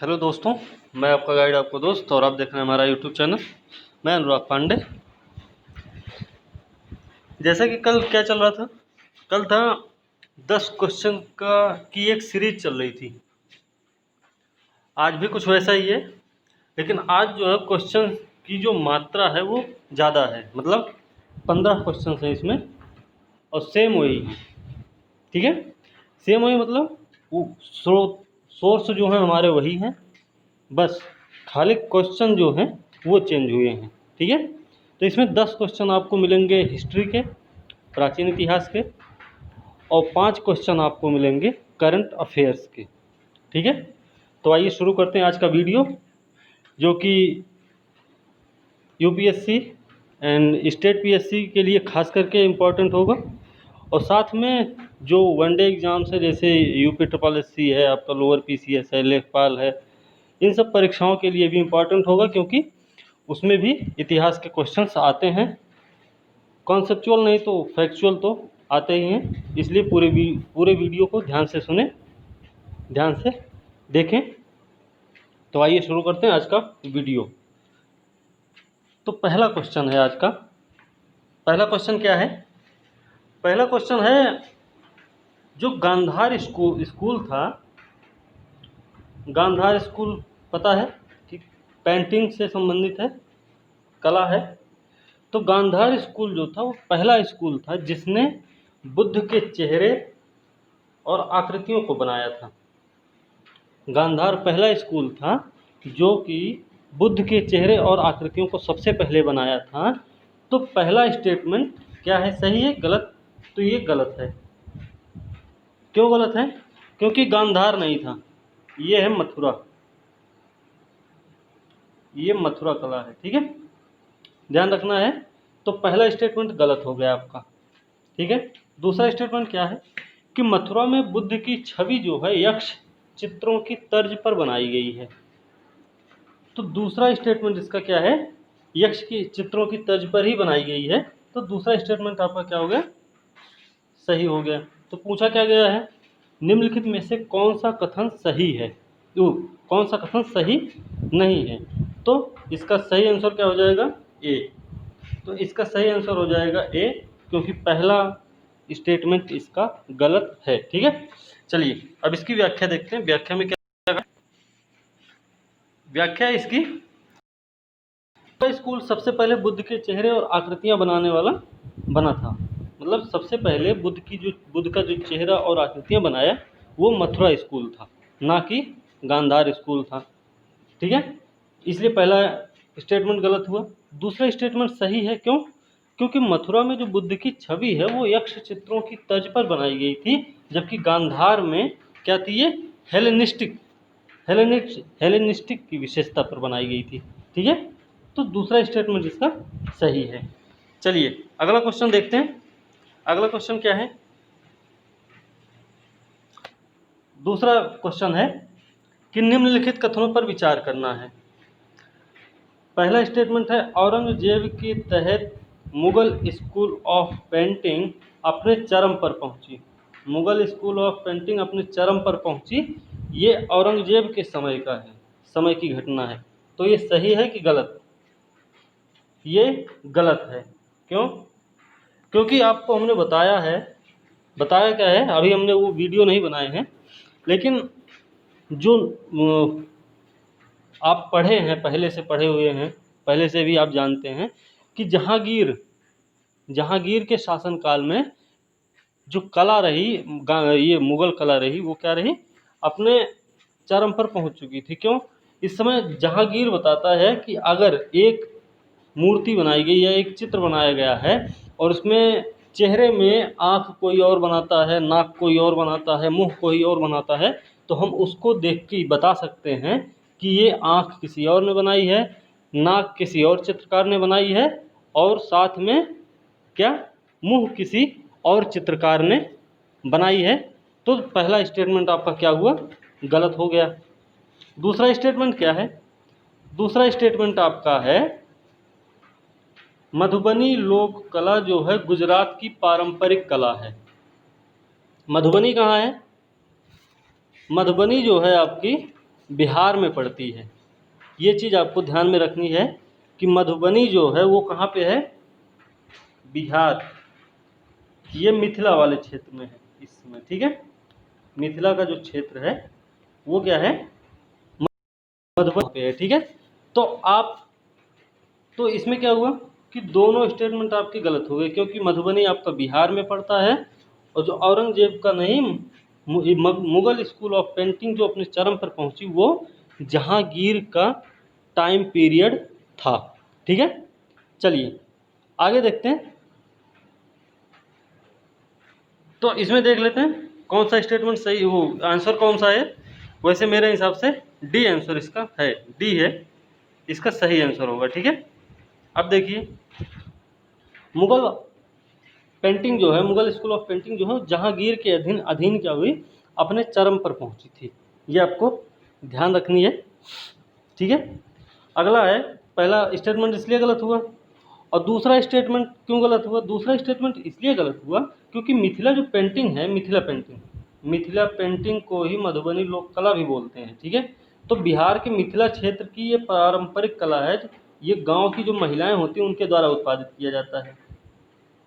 Hello दोस्तों, मैं आपका गाइड, आपका दोस्त, और आप देख रहे हैं हमारा यूट्यूब चैनल। मैं अनुराग पांडे। जैसा कि कल क्या चल रहा था, कल था 10 क्वेश्चन की एक सीरीज चल रही थी। आज भी कुछ वैसा ही है, लेकिन आज जो है क्वेश्चन की जो मात्रा है वो ज़्यादा है। मतलब 15 क्वेश्चन हैं इसमें और सेम वही है। ठीक है, सेम वही मतलब वो सोर्स जो है हमारे वही हैं, बस खाली क्वेश्चन जो हैं वो चेंज हुए हैं। ठीक है, तो इसमें 10 क्वेश्चन आपको मिलेंगे हिस्ट्री के, प्राचीन इतिहास के, और 5 क्वेश्चन आपको मिलेंगे करंट अफेयर्स के। ठीक है, तो आइए शुरू करते हैं आज का वीडियो, जो कि यूपीएससी एंड स्टेट पीएससी के लिए खास करके इम्पोर्टेंट होगा, और साथ में जो वनडे एग्ज़ाम्स है जैसे यूपी ट्रिपल एससी है, आपका लोअर पीसीएस है, लेखपाल है, इन सब परीक्षाओं के लिए भी इम्पॉर्टेंट होगा, क्योंकि उसमें भी इतिहास के क्वेश्चंस आते हैं। कॉन्सेप्चुअल नहीं तो फैक्चुअल तो आते ही हैं, इसलिए पूरे वीडियो को ध्यान से सुने, ध्यान से देखें। तो आइए शुरू करते हैं आज का वीडियो। तो पहला क्वेश्चन है आज का। पहला क्वेश्चन क्या है? पहला क्वेश्चन है, जो गांधार स्कूल था, गांधार स्कूल पता है कि पेंटिंग से संबंधित है, कला है। तो गांधार स्कूल जो था वो पहला स्कूल था जिसने बुद्ध के चेहरे और आकृतियों को बनाया था। गांधार पहला स्कूल था जो कि बुद्ध के चेहरे और आकृतियों को सबसे पहले बनाया था। तो पहला स्टेटमेंट क्या है, सही है गलत? तो ये गलत है। क्यों गलत है? क्योंकि गांधार नहीं था, ये है मथुरा। ये मथुरा कला है। ठीक है, ध्यान रखना है। तो पहला स्टेटमेंट गलत हो गया आपका। ठीक है, दूसरा स्टेटमेंट क्या है कि मथुरा में बुद्ध की छवि जो है यक्ष चित्रों की तर्ज पर बनाई गई है। तो दूसरा स्टेटमेंट इसका क्या है, यक्ष की चित्रों की तर्ज पर ही बनाई गई है। तो दूसरा स्टेटमेंट आपका क्या हो गया, सही हो गया। तो पूछा क्या गया है, निम्नलिखित में से कौन सा कथन सही है, तो कौन सा कथन सही नहीं है। तो इसका सही आंसर क्या हो जाएगा, ए। तो इसका सही आंसर हो जाएगा ए, क्योंकि पहला स्टेटमेंट इसका गलत है। ठीक है, चलिए अब इसकी व्याख्या देखते हैं। व्याख्या में क्या है? व्याख्या इसकी, स्कूल सबसे पहले बुद्ध के चेहरे और आकृतियां बनाने वाला बना था। मतलब सबसे पहले बुद्ध का जो चेहरा और आकृतियां बनाया वो मथुरा स्कूल था, ना कि गांधार स्कूल था। ठीक है, इसलिए पहला स्टेटमेंट गलत हुआ। दूसरा स्टेटमेंट सही है, क्यों? क्योंकि मथुरा में जो बुद्ध की छवि है वो यक्ष चित्रों की तर्ज पर बनाई गई थी, जबकि गांधार में क्या थी, ये हेलेनिस्टिक की विशेषता पर बनाई गई थी। ठीक है, तो दूसरा स्टेटमेंट इसका सही है। चलिए अगला क्वेश्चन देखते हैं। अगला क्वेश्चन क्या है? दूसरा क्वेश्चन है कि निम्नलिखित कथनों पर विचार करना है। पहला स्टेटमेंट है, औरंगजेब के तहत मुगल स्कूल ऑफ पेंटिंग अपने चरम पर पहुंची। मुगल स्कूल ऑफ पेंटिंग अपने चरम पर पहुंची, ये औरंगजेब के समय का है, समय की घटना है। तो ये सही है कि गलत? ये गलत है। क्यों? क्योंकि आपको हमने बताया क्या है, अभी हमने वो वीडियो नहीं बनाए हैं, लेकिन जो आप पढ़े हैं, पहले से पढ़े हुए हैं, पहले से भी आप जानते हैं कि जहांगीर के शासनकाल में जो कला रही, ये मुगल कला रही, वो क्या रही, अपने चरम पर पहुंच चुकी थी। क्यों? इस समय जहांगीर बताता है कि अगर एक मूर्ति बनाई गई या एक चित्र बनाया गया है और उसमें चेहरे में आँख कोई और बनाता है, नाक कोई और बनाता है, मुंह कोई और बनाता है, तो हम उसको देख के बता सकते हैं कि ये आँख किसी और ने बनाई है, नाक किसी और चित्रकार ने बनाई है, और साथ में क्या, मुंह किसी और चित्रकार ने बनाई है। तो पहला स्टेटमेंट आपका क्या हुआ, गलत हो गया। दूसरा स्टेटमेंट क्या है? दूसरा स्टेटमेंट आपका है, मधुबनी लोक कला जो है गुजरात की पारंपरिक कला है। मधुबनी कहाँ है? मधुबनी जो है आपकी बिहार में पड़ती है। ये चीज़ आपको ध्यान में रखनी है कि मधुबनी जो है वो कहाँ पे है, बिहार, ये मिथिला वाले क्षेत्र में है इसमें, ठीक है। मिथिला का जो क्षेत्र है वो क्या है, मधुबनी पे है, ठीक है। तो इसमें क्या हुआ कि दोनों स्टेटमेंट आपके गलत हो गए, क्योंकि मधुबनी आपका बिहार में पड़ता है, और जो औरंगजेब का नहीं मुगल स्कूल ऑफ पेंटिंग जो अपने चरम पर पहुंची वो जहांगीर का टाइम पीरियड था, ठीक है। चलिए आगे देखते हैं। तो इसमें देख लेते हैं कौन सा स्टेटमेंट सही, वो आंसर कौन सा है। वैसे मेरे हिसाब से डी आंसर इसका है, डी है इसका सही आंसर होगा, ठीक है। अब देखिए, मुगल पेंटिंग जो है, मुगल स्कूल ऑफ पेंटिंग जो है जहांगीर के अधीन अधीन क्या हुई, अपने चरम पर पहुंची थी। ये आपको ध्यान रखनी है, ठीक है। अगला है, पहला स्टेटमेंट इसलिए गलत हुआ, और दूसरा स्टेटमेंट क्यों गलत हुआ। दूसरा स्टेटमेंट इसलिए गलत हुआ क्योंकि मिथिला जो पेंटिंग है, मिथिला पेंटिंग को ही मधुबनी लोक कला भी बोलते हैं, ठीक है। तो बिहार के मिथिला क्षेत्र की ये पारंपरिक कला है, ये गांव की जो महिलाएं होती हैं उनके द्वारा उत्पादित किया जाता है।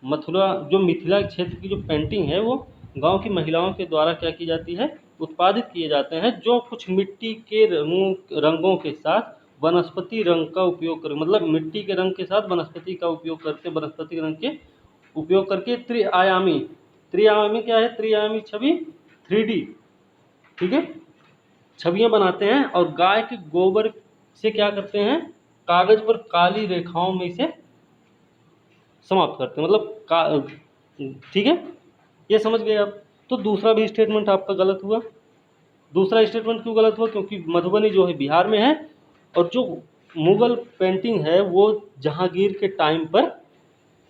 मिथिला क्षेत्र की जो पेंटिंग है वो गांव की महिलाओं के द्वारा क्या की जाती है, उत्पादित किए जाते हैं, जो कुछ मिट्टी के रंगों के साथ वनस्पति रंग का उपयोग कर, मतलब मिट्टी के रंग के साथ वनस्पति का उपयोग करके, वनस्पति रंग के उपयोग करके त्रिआयामी, त्रिआयामी क्या है, त्रिआयामी छवि, 3D, ठीक है, छवियां बनाते हैं, और गाय के गोबर से क्या करते हैं, कागज पर काली रेखाओं में इसे समाप्त करते हैं, मतलब ठीक है, ये समझ गए आप। तो दूसरा भी स्टेटमेंट आपका गलत हुआ। दूसरा स्टेटमेंट क्यों गलत हुआ, क्योंकि मधुबनी जो है बिहार में है, और जो मुगल पेंटिंग है वो जहांगीर के टाइम पर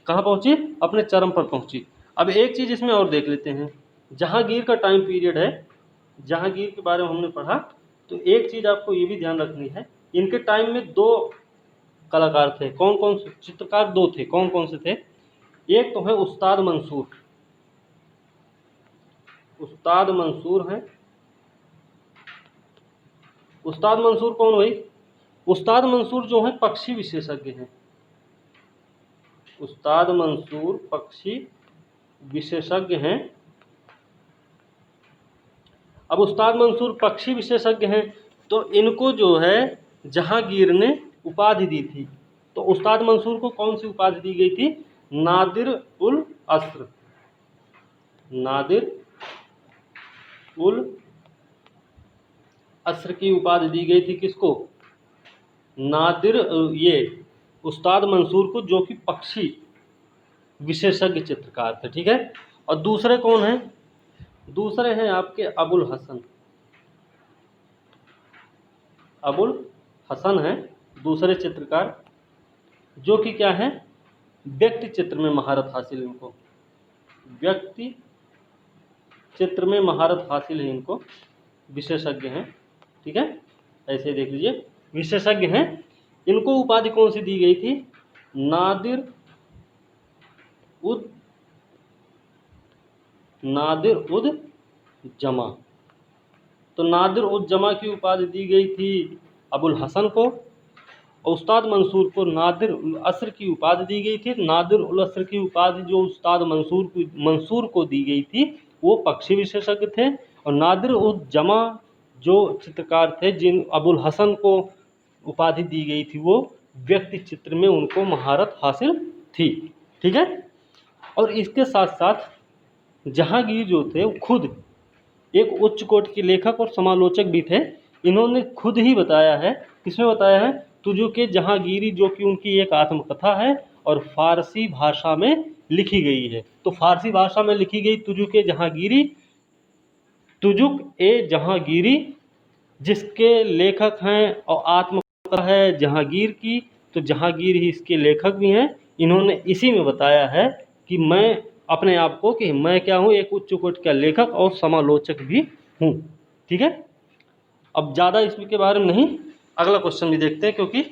कहाँ पहुंची, अपने चरम पर पहुंची। अब एक चीज़ इसमें और देख लेते हैं, जहांगीर का टाइम पीरियड है, जहांगीर के बारे में हमने पढ़ा, तो एक चीज़ आपको ये भी ध्यान रखनी है, इनके टाइम में दो कलाकार थे। कौन कौन से चित्रकार, दो थे, कौन कौन से थे। एक तो है उस्ताद मंसूर, उस्ताद मंसूर हैं। उस्ताद मंसूर कौन भाई, उस्ताद मंसूर जो है पक्षी विशेषज्ञ हैं। उस्ताद मंसूर पक्षी विशेषज्ञ हैं। अब उस्ताद मंसूर पक्षी विशेषज्ञ हैं, तो इनको जो है जहांगीर ने उपाधि दी थी। तो उस्ताद मंसूर को कौन सी उपाधि दी गई थी, नादिर उल अस्र, नादिर उल अस्र की उपाधि दी गई थी। किसको, नादिर, ये उस्ताद मंसूर को, जो कि पक्षी विशेषज्ञ चित्रकार थे, ठीक है। और दूसरे कौन हैं, दूसरे हैं आपके अबुल हसन, अबुल हसन हैं दूसरे चित्रकार, जो कि क्या है, व्यक्ति चित्र में महारत हासिल है इनको, व्यक्ति चित्र में महारत हासिल है इनको, विशेषज्ञ हैं, ठीक है। ऐसे देख लीजिए, विशेषज्ञ हैं। इनको उपाधि कौन सी दी गई थी, नादिर उद जमा। तो नादिर उद जमा की उपाधि दी गई थी अबुल हसन को, और उस्ताद मंसूर को नादिर उल अस्र की उपाधि दी गई थी। नादिर उल अस्र की उपाधि जो उस्ताद मंसूर को दी गई थी वो पक्षी विशेषज्ञ थे, और नादिर उद जमा जो चित्रकार थे, जिन अबुल हसन को उपाधि दी गई थी, वो व्यक्ति चित्र में उनको महारत हासिल थी, ठीक है। और इसके साथ साथ जहांगीर जो थे वो खुद एक उच्च कोटि के लेखक और समालोचक भी थे। इन्होंने खुद ही बताया है, किसमें बताया है, तुझो के जहांगीरी, जो कि उनकी एक आत्मकथा है और फारसी भाषा में लिखी गई है। तो फारसी भाषा में लिखी गई तुझो के जहांगीरी, तुजुक ए जहांगीरी, जिसके लेखक हैं और आत्मकथा है जहांगीर की, तो जहांगीर ही इसके लेखक भी हैं। इन्होंने इसी में बताया है कि मैं अपने आप को, कि मैं क्या हूँ, एक उच्च कोटि का लेखक और समालोचक भी हूँ, ठीक है। अब ज़्यादा इसके बारे में नहीं, अगला क्वेश्चन भी देखते हैं, क्योंकि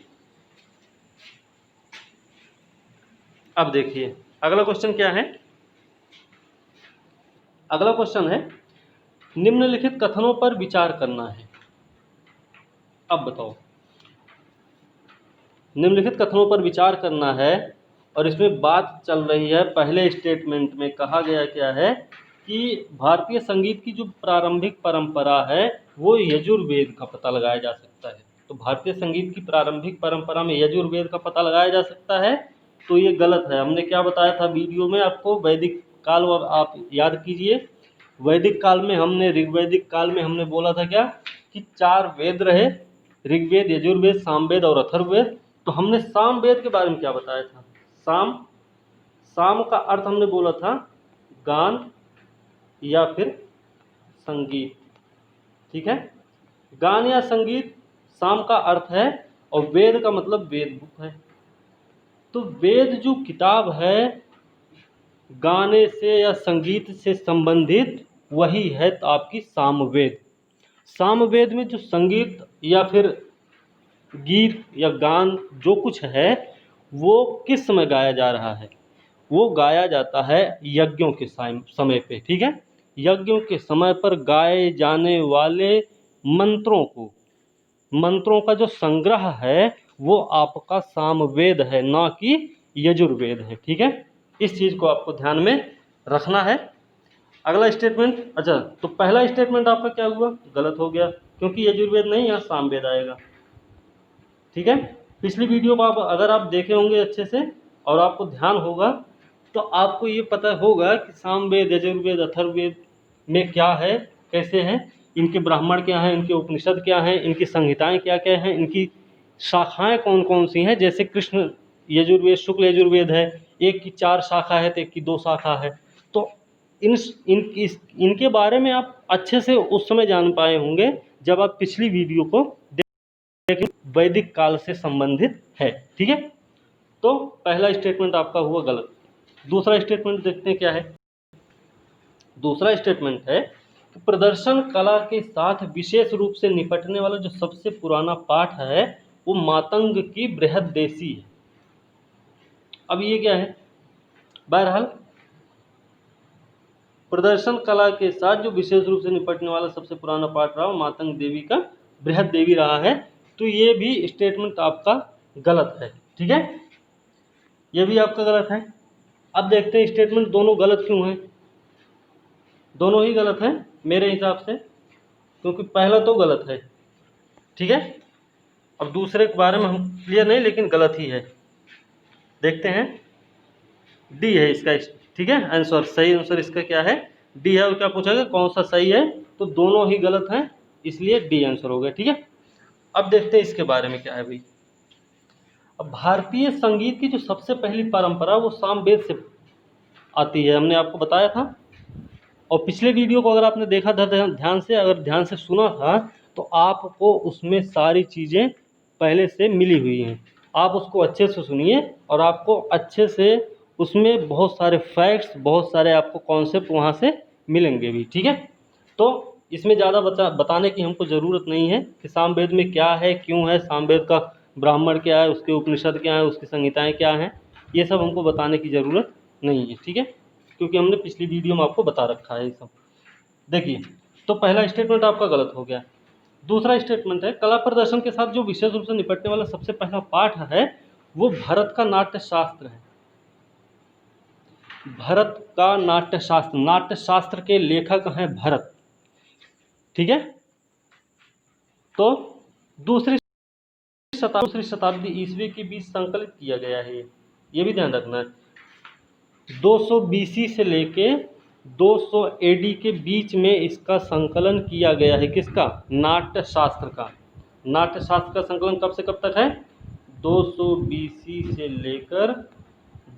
अब देखिए अगला क्वेश्चन क्या है। अगला क्वेश्चन है, निम्नलिखित कथनों पर विचार करना है। अब बताओ, निम्नलिखित कथनों पर विचार करना है और इसमें बात चल रही है, पहले स्टेटमेंट में कहा गया क्या है कि भारतीय संगीत की जो प्रारंभिक परंपरा है वो यजुर्वेद का पता लगाया जा सकता है। तो भारतीय संगीत की प्रारंभिक परंपरा में यजुर्वेद का पता लगाया जा सकता है, तो ये गलत है। हमने क्या बताया था वीडियो में आपको, वैदिक काल, और आप याद कीजिए, वैदिक काल में हमने, ऋग्वैदिक काल में हमने बोला था क्या कि 4 वेद रहे, ऋग्वेद, यजुर्वेद, सामवेद और अथर्ववेद। तो हमने सामवेद के बारे में क्या बताया था, साम का अर्थ हमने बोला था गान या फिर संगीत, ठीक है, गान या संगीत साम का अर्थ है, और वेद का मतलब वेद बुक है। तो वेद जो किताब है गाने से या संगीत से संबंधित, वही है तो आपकी सामवेद। सामवेद में जो संगीत या फिर गीत या गान जो कुछ है वो किस समय गाया जा रहा है, वो गाया जाता है यज्ञों के समय पे, ठीक है। यज्ञों के समय पर गाए जाने वाले मंत्रों का जो संग्रह है वो आपका सामवेद है, ना कि यजुर्वेद है, ठीक है। इस चीज़ को आपको ध्यान में रखना है। अगला स्टेटमेंट, अच्छा तो पहला स्टेटमेंट आपका क्या हुआ, गलत हो गया, क्योंकि यजुर्वेद नहीं, यहाँ सामवेद आएगा, ठीक है। पिछली वीडियो को आप अगर आप देखे होंगे अच्छे से और आपको ध्यान होगा तो आपको ये पता होगा कि सामवेद, यजुर्वेद, अथर्ववेद में क्या है, कैसे हैं, इनके ब्राह्मण क्या हैं, इनके उपनिषद क्या हैं, इनकी संहिताएं क्या क्या हैं, इनकी शाखाएं कौन कौन सी हैं। जैसे कृष्ण यजुर्वेद, शुक्ल यजुर्वेद है, एक की 4 शाखा है तो एक की 2 शाखा है। तो इनके बारे में आप अच्छे से उस समय जान पाए होंगे जब आप पिछली वीडियो को देखें, वैदिक काल से संबंधित है, ठीक है। तो पहला स्टेटमेंट आपका हुआ गलत। दूसरा स्टेटमेंट देखते हैं क्या है। दूसरा स्टेटमेंट है कि प्रदर्शन कला के साथ विशेष रूप से निपटने वाला जो सबसे पुराना पाठ है वो मातंग की बृहद्देशी है। अब ये क्या है, बहरहाल प्रदर्शन कला के साथ जो विशेष रूप से निपटने वाला सबसे पुराना पाठ रहा वो मातंग देवी का बृहद देवी रहा है। तो ये भी स्टेटमेंट आपका गलत है, ठीक है, ये भी आपका गलत है। अब देखते हैं स्टेटमेंट दोनों गलत क्यों हैं। दोनों ही गलत हैं मेरे हिसाब से, क्योंकि पहला तो गलत है, ठीक है। अब दूसरे के बारे में हम क्लियर नहीं, लेकिन गलत ही है। देखते हैं, डी है इसका, ठीक है, आंसर, सही आंसर इसका क्या है, डी है। और क्या पूछा गया, कौन सा सही है, तो दोनों ही गलत हैं, इसलिए डी आंसर हो गया, ठीक है। अब देखते हैं इसके बारे में क्या है भाई। अब भारतीय संगीत की जो सबसे पहली परंपरा वो सामवेद से आती है, हमने आपको बताया था। और पिछले वीडियो को अगर आपने देखा था ध्यान से, अगर ध्यान से सुना था, तो आपको उसमें सारी चीज़ें पहले से मिली हुई हैं। आप उसको अच्छे से सुनिए और आपको अच्छे से उसमें बहुत सारे फैक्ट्स, बहुत सारे आपको कॉन्सेप्ट वहाँ से मिलेंगे भी, ठीक है। तो इसमें ज़्यादा बताने की हमको ज़रूरत नहीं है कि सामवेद में क्या है, क्यों है, सामवेद का ब्राह्मण क्या है, उसके उपनिषद क्या है, उसकी संहिताएँ क्या हैं, ये सब हमको बताने की ज़रूरत नहीं है, ठीक है, क्योंकि हमने पिछली वीडियो में आपको बता रखा है ये सब। देखिए, तो पहला स्टेटमेंट आपका गलत हो गया। दूसरा स्टेटमेंट है, कला प्रदर्शन के साथ जो विशेष रूप से निपटने वाला सबसे पहला पाठ है वो भरत का नाट्यशास्त्र है। भरत का नाट्यशास्त्र, नाट्यशास्त्र के लेखक हैं भरत, ठीक है। तो दूसरी शताब्दी ईस्वी के बीच संकलित किया गया है, ये भी ध्यान रखना है। 200 BC से लेके 200 AD के बीच में इसका संकलन किया गया है, किसका, नाट्यशास्त्र का। नाट्यशास्त्र का संकलन कब से कब तक है, 200 BC से लेकर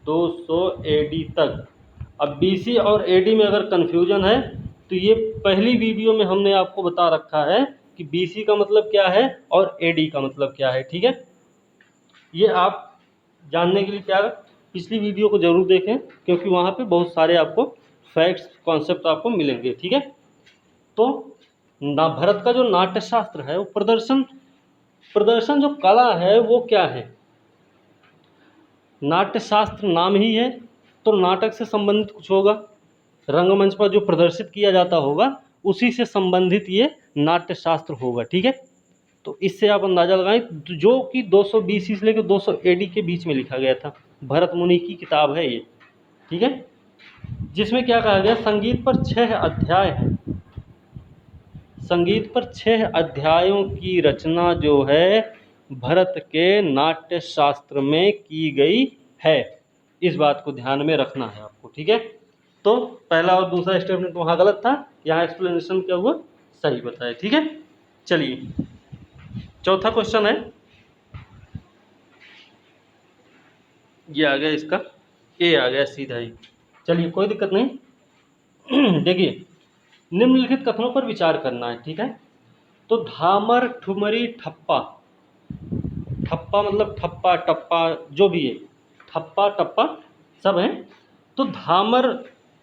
200 AD तक। अब BC और AD में अगर कन्फ्यूजन है तो ये पहली वीडियो में हमने आपको बता रखा है कि BC का मतलब क्या है और AD का मतलब क्या है, ठीक है। ये आप जानने के लिए क्या, पिछली वीडियो को जरूर देखें, क्योंकि वहाँ पे बहुत सारे आपको फैक्ट्स, कॉन्सेप्ट आपको मिलेंगे, ठीक है। तो भरत का जो नाट्यशास्त्र है वो प्रदर्शन जो कला है वो क्या है, नाट्यशास्त्र नाम ही है, तो नाटक से संबंधित कुछ होगा, रंगमंच पर जो प्रदर्शित किया जाता होगा उसी से संबंधित ये नाट्यशास्त्र होगा, ठीक है। तो इससे आप अंदाज़ा लगाएं, जो कि 220 से लेकर 200 AD के बीच में लिखा गया था। भरत मुनि की किताब है ये, ठीक है, जिसमें क्या कहा गया, संगीत पर 6 अध्याय हैं। संगीत पर 6 अध्यायों की रचना जो है भरत के नाट्य शास्त्र में की गई है। इस बात को ध्यान में रखना है आपको, ठीक है। तो पहला और दूसरा स्टेटमेंट वहाँ गलत था, यहाँ एक्सप्लेनेशन क्या हुआ, सही बताया, ठीक है। चलिए चौथा क्वेश्चन है, ये आ गया, इसका ए आ गया सीधा ही। चलिए कोई दिक्कत नहीं। देखिए, निम्नलिखित कथनों पर विचार करना है, ठीक है। तो धामर ठुमरी ठप्पा, ठप्पा मतलब ठप्पा टप्पा जो भी है, ठप्पा टप्पा सब हैं। तो धामर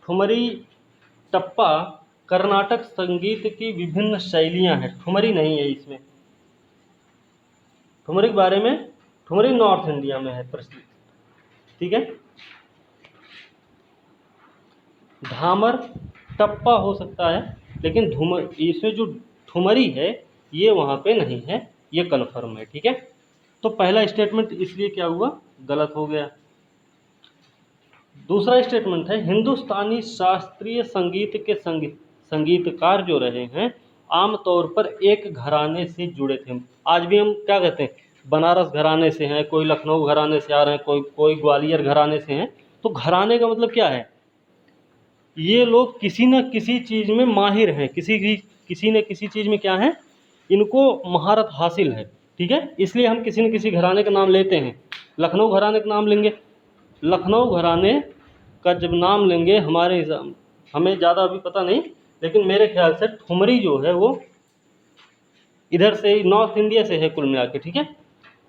ठुमरी टप्पा कर्नाटक संगीत की विभिन्न शैलियां हैं। ठुमरी नहीं है इसमें, ठुमरी के बारे में, ठुमरी नॉर्थ इंडिया में है प्रचलित, ठीक है। धामर टप्पा हो सकता है, लेकिन इसमें जो ठुमरी है ये वहाँ पे नहीं है, ये कन्फर्म है, ठीक है। तो पहला स्टेटमेंट इसलिए क्या हुआ, गलत हो गया। दूसरा स्टेटमेंट है, हिंदुस्तानी शास्त्रीय संगीत के संगीतकार जो रहे हैं आमतौर पर एक घराने से जुड़े थे। आज भी हम क्या कहते हैं, बनारस घराने से हैं, कोई लखनऊ घराने से आ रहे हैं, कोई ग्वालियर घराने से हैं। तो घराने का मतलब क्या है, ये लोग किसी न किसी चीज़ में माहिर हैं, किसी न किसी चीज़ में क्या है, इनको महारत हासिल है, ठीक है। इसलिए हम किसी न किसी घराने का नाम लेते हैं। लखनऊ घराने का नाम लेंगे, लखनऊ घराने का जब नाम लेंगे, हमें ज़्यादा अभी पता नहीं, लेकिन मेरे ख्याल से ठुमरी जो है वो इधर से ही नॉर्थ इंडिया से है कुल मिला के, ठीक है।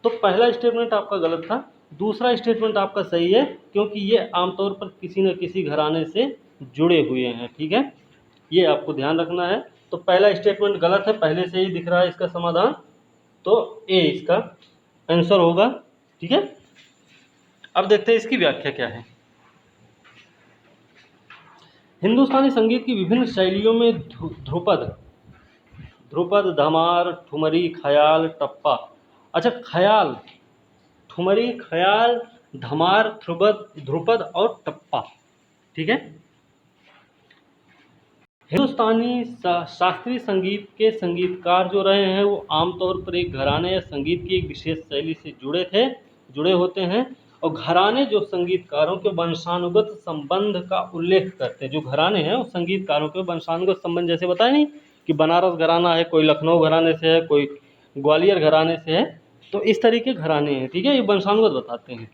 तो पहला स्टेटमेंट आपका गलत था, दूसरा स्टेटमेंट आपका सही है, क्योंकि ये आमतौर पर किसी न किसी घराने से जुड़े हुए हैं, ठीक है। ये आपको ध्यान रखना है। तो पहला स्टेटमेंट गलत है, पहले से ही दिख रहा है इसका समाधान, तो ए इसका आंसर होगा, ठीक है। अब देखते हैं इसकी व्याख्या क्या है। हिंदुस्तानी संगीत की विभिन्न शैलियों में ध्रुपद, धमार, ठुमरी, ख्याल, टप्पा। अच्छा, ख्याल, ठुमरी, ख्याल, धमार, ध्रुपद और टप्पा, ठीक है। हिंदुस्तानी शास्त्रीय संगीत के संगीतकार जो रहे हैं वो आमतौर पर एक घराने या संगीत की एक विशेष शैली से जुड़े होते हैं। और घराने जो संगीतकारों के वंशानुगत संबंध का उल्लेख करते हैं, जो घराने हैं वो संगीतकारों के वंशानुगत संबंध, जैसे बताया नहीं कि बनारस घराना है, कोई लखनऊ घराने से है, कोई ग्वालियर घराने से है, तो इस तरीके घराने हैं, ठीक है। ये वंशानुगत बताते हैं,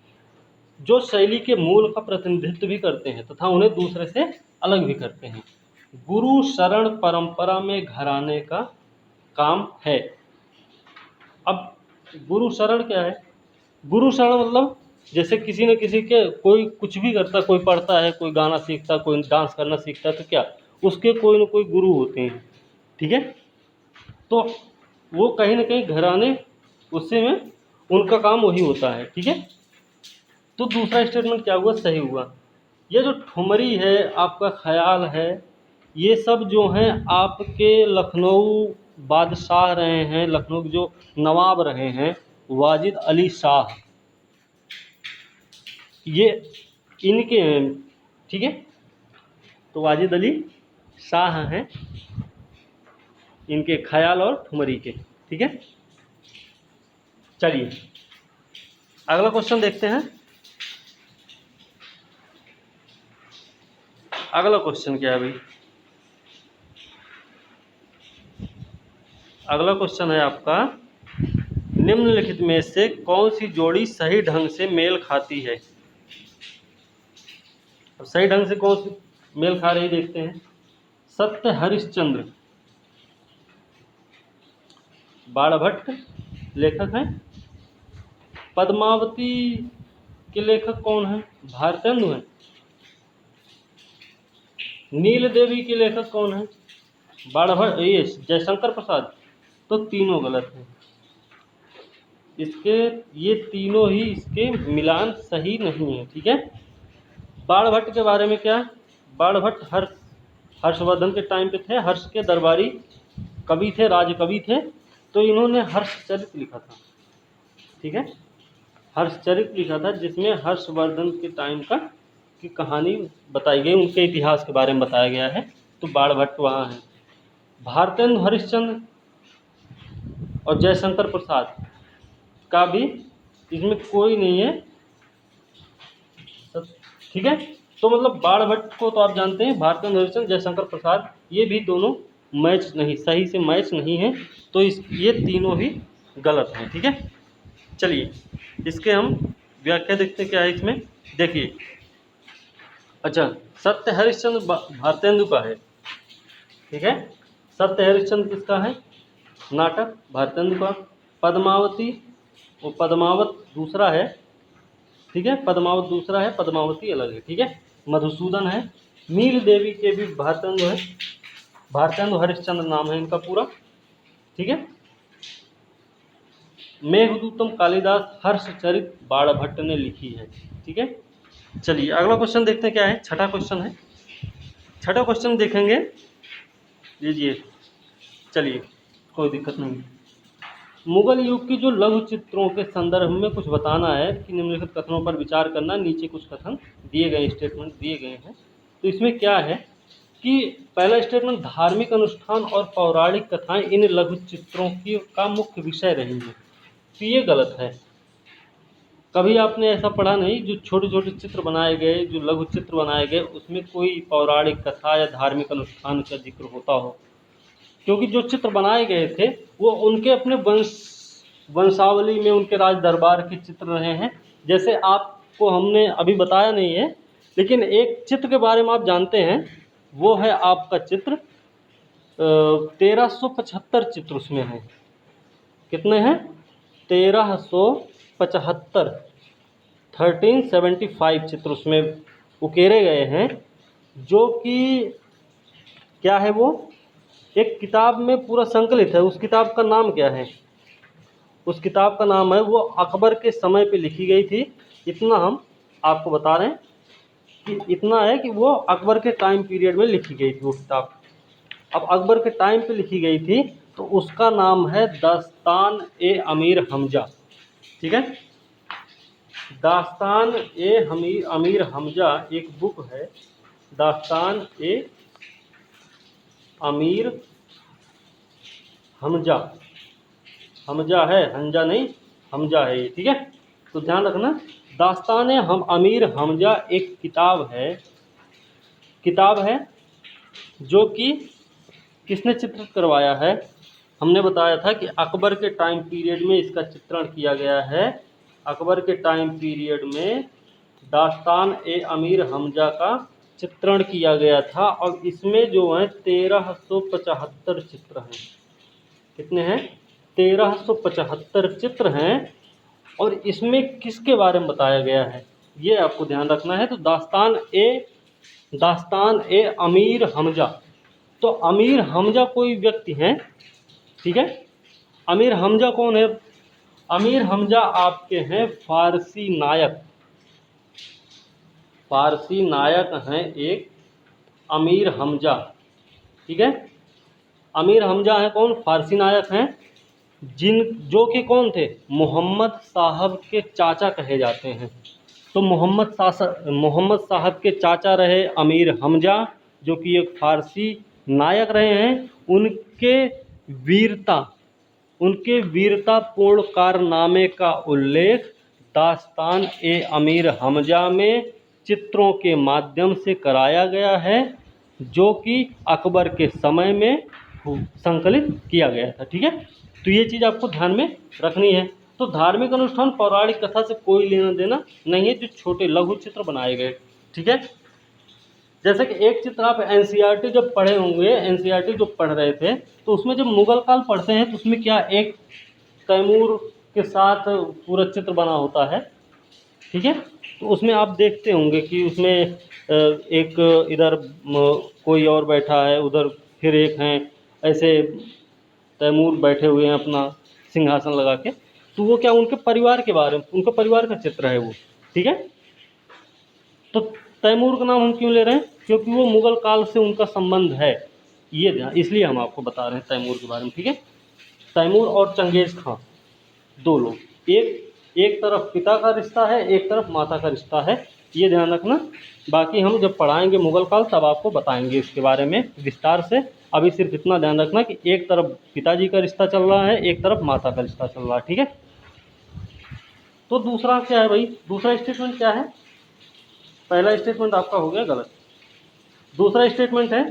जो शैली के मूल का प्रतिनिधित्व भी करते हैं तथा उन्हें दूसरे से अलग भी करते हैं। गुरु शरण परंपरा में घराने का काम है। अब गुरु शरण क्या है, गुरु शरण मतलब जैसे किसी न किसी के, कोई कुछ भी करता, कोई पढ़ता है, कोई गाना सीखता, कोई डांस करना सीखता है, तो क्या उसके कोई न कोई गुरु होते हैं, ठीक है। तो वो कहीं ना कहीं घराने, उससे में उनका काम वही होता है, ठीक है। तो दूसरा स्टेटमेंट क्या हुआ, सही हुआ। ये जो ठुमरी है, आपका ख्याल है, ये सब जो हैं आपके लखनऊ बादशाह रहे हैं, लखनऊ के जो नवाब रहे हैं वाजिद अली शाह, ये इनके हैं, ठीक है। तो वाजिद अली शाह हैं इनके ख्याल और ठुमरी के, ठीक है। चलिए अगला क्वेश्चन देखते हैं। अगला क्वेश्चन क्या है भाई, अगला क्वेश्चन है आपका, निम्नलिखित में से कौन सी जोड़ी सही ढंग से मेल खाती है। अब सही ढंग से कौन सी मेल खा रही देखते हैं। सत्य हरिश्चंद्र बाणभट्ट लेखक हैं। पद्मावती के लेखक कौन हैं, भारतेंदु हैं। नील देवी के लेखक कौन हैं, बाणभट्ट, ये जयशंकर प्रसाद। तो तीनों गलत हैं इसके, ये तीनों ही इसके मिलान सही नहीं है, ठीक है। बाणभट्ट के बारे में क्या, बाणभट्ट हर्षवर्धन के टाइम पे थे, हर्ष के दरबारी कवि थे, राजकवि थे। तो इन्होंने हर्षचरित लिखा था, ठीक है, हर्षचरित लिखा था, जिसमें हर्षवर्धन के टाइम का की कहानी बताई गई, उनके इतिहास के बारे में बताया गया है। तो बाणभट्ट वहाँ है। भारतेंदु हरिश्चंद्र और जयशंकर प्रसाद का भी इसमें कोई नहीं है, ठीक है। तो मतलब बाणभट्ट को तो आप जानते हैं, भारतेंदु हरिश्चंद्र, जयशंकर प्रसाद, ये भी दोनों मैच नहीं, सही से मैच नहीं है। तो ये तीनों ही गलत हैं, ठीक है। चलिए इसके हम व्याख्या देखते हैं क्या है इसमें। देखिए, अच्छा, सत्य हरिश्चंद्र भारतेंदु का है, ठीक है। सत्य हरिश्चंद्र किसका है? नाटक, भारतेंदु का। पद्मावती, वो पद्मावत दूसरा है, ठीक है, पद्मावत दूसरा है, पद्मावती अलग है, ठीक है। मधुसूदन है। नील देवी के भी भारतेंदु है, भारतेंदु हरिश्चंद्र नाम है इनका पूरा, ठीक है। मेघदूतम कालिदास हर्षचरित बाणभट्ट ने लिखी है, ठीक है। चलिए अगला क्वेश्चन देखते हैं क्या है। छठा क्वेश्चन है, छठा क्वेश्चन देखेंगे, लीजिए, चलिए कोई दिक्कत नहीं। मुगल युग की जो लघु चित्रों के संदर्भ में कुछ बताना है कि निम्नलिखित कथनों पर विचार करना। नीचे कुछ कथन दिए गए, स्टेटमेंट दिए गए हैं। तो इसमें क्या है कि पहला स्टेटमेंट, धार्मिक अनुष्ठान और पौराणिक कथाएं इन लघु चित्रों की का मुख्य विषय रही हैं। तो ये गलत है। कभी आपने ऐसा पढ़ा नहीं, जो छोटे छोटे चित्र बनाए गए, जो लघु चित्र बनाए गए, उसमें कोई पौराणिक कथा या धार्मिक अनुष्ठान का जिक्र होता हो। क्योंकि जो चित्र बनाए गए थे वो उनके अपने वंशावली में, उनके राज दरबार के चित्र रहे हैं। जैसे आपको हमने अभी बताया नहीं है, लेकिन एक चित्र के बारे में आप जानते हैं, वो है आपका चित्र 1375 चित्र उसमें हैं। कितने हैं? 1375, 1375 चित्र उसमें उकेरे गए हैं, जो कि क्या है, वो एक किताब में पूरा संकलित है। उस किताब का नाम क्या है? उस किताब का नाम है, वो अकबर के समय पे लिखी गई थी। इतना हम आपको बता रहे हैं कि इतना है कि वो अकबर के टाइम पीरियड में लिखी गई थी वो किताब। अब अकबर के टाइम पे लिखी गई थी, तो उसका नाम है दास्तान ए अमीर हमजा, ठीक है। दास्तान ए अमीर हमजा एक बुक है, दास्तान ए अमीर हमजा, हमजा है, हंजा नहीं, हमजा है ये, ठीक है। तो ध्यान रखना, दास्तान हम अमीर हमजा एक किताब है जो कि किसने चित्रित करवाया है? हमने बताया था कि अकबर के टाइम पीरियड में इसका चित्रण किया गया है। अकबर के टाइम पीरियड में दास्तान ए अमीर हमजा का चित्रण किया गया था, और इसमें जो है 1375 चित्र हैं। कितने हैं? 1375 चित्र हैं। और इसमें किसके बारे में बताया गया है, ये आपको ध्यान रखना है। तो दास्तान ए अमीर हमजा, तो अमीर हमजा कोई व्यक्ति हैं, ठीक है। अमीर हमजा कौन है? अमीर हमजा आपके हैं फारसी नायक, फारसी नायक हैं एक अमीर हमजा, ठीक है। अमीर हमजा हैं कौन? फारसी नायक हैं, जो कि कौन थे? मोहम्मद साहब के चाचा कहे जाते हैं। तो मोहम्मद साहब के चाचा रहे अमीर हमजा, जो कि एक फारसी नायक रहे हैं। उनके वीरतापूर्ण कारनामे का उल्लेख दास्तान ए अमीर हमजा में चित्रों के माध्यम से कराया गया है, जो कि अकबर के समय में संकलित किया गया था, ठीक है। तो ये चीज़ आपको ध्यान में रखनी है। तो धार्मिक अनुष्ठान पौराणिक कथा से कोई लेना देना नहीं है, जो छोटे लघु चित्र बनाए गए, ठीक है। जैसे कि एक चित्र आप एनसीईआरटी जब पढ़े होंगे, एनसीईआरटी जो पढ़ रहे थे, तो उसमें जब मुगल काल पढ़ते हैं तो उसमें क्या एक तैमूर के साथ पूरा चित्र बना होता है, ठीक है। तो उसमें आप देखते होंगे कि उसमें एक इधर कोई और बैठा है, उधर फिर एक हैं, ऐसे तैमूर बैठे हुए हैं अपना सिंहासन लगा के। तो वो क्या, उनके परिवार के बारे में, उनके परिवार का चित्र है वो, ठीक है। तो तैमूर का नाम हम क्यों ले रहे हैं? क्योंकि वो मुगल काल से उनका संबंध है, ये ध्यान, इसलिए हम आपको बता रहे हैं तैमूर के बारे में, ठीक है। तैमूर और चंगेज़ खां, दो लोग, एक तरफ पिता का रिश्ता है, एक तरफ माता का रिश्ता है, ये ध्यान रखना। बाकी हम जब पढ़ाएंगे मुगल काल तब आपको बताएंगे इसके बारे में विस्तार से। अभी सिर्फ इतना ध्यान रखना कि एक तरफ पिताजी का रिश्ता चल रहा है, एक तरफ माता का रिश्ता चल रहा है, ठीक है। तो दूसरा क्या है भाई, दूसरा स्टेटमेंट क्या है? पहला स्टेटमेंट आपका हो गया गलत। दूसरा स्टेटमेंट है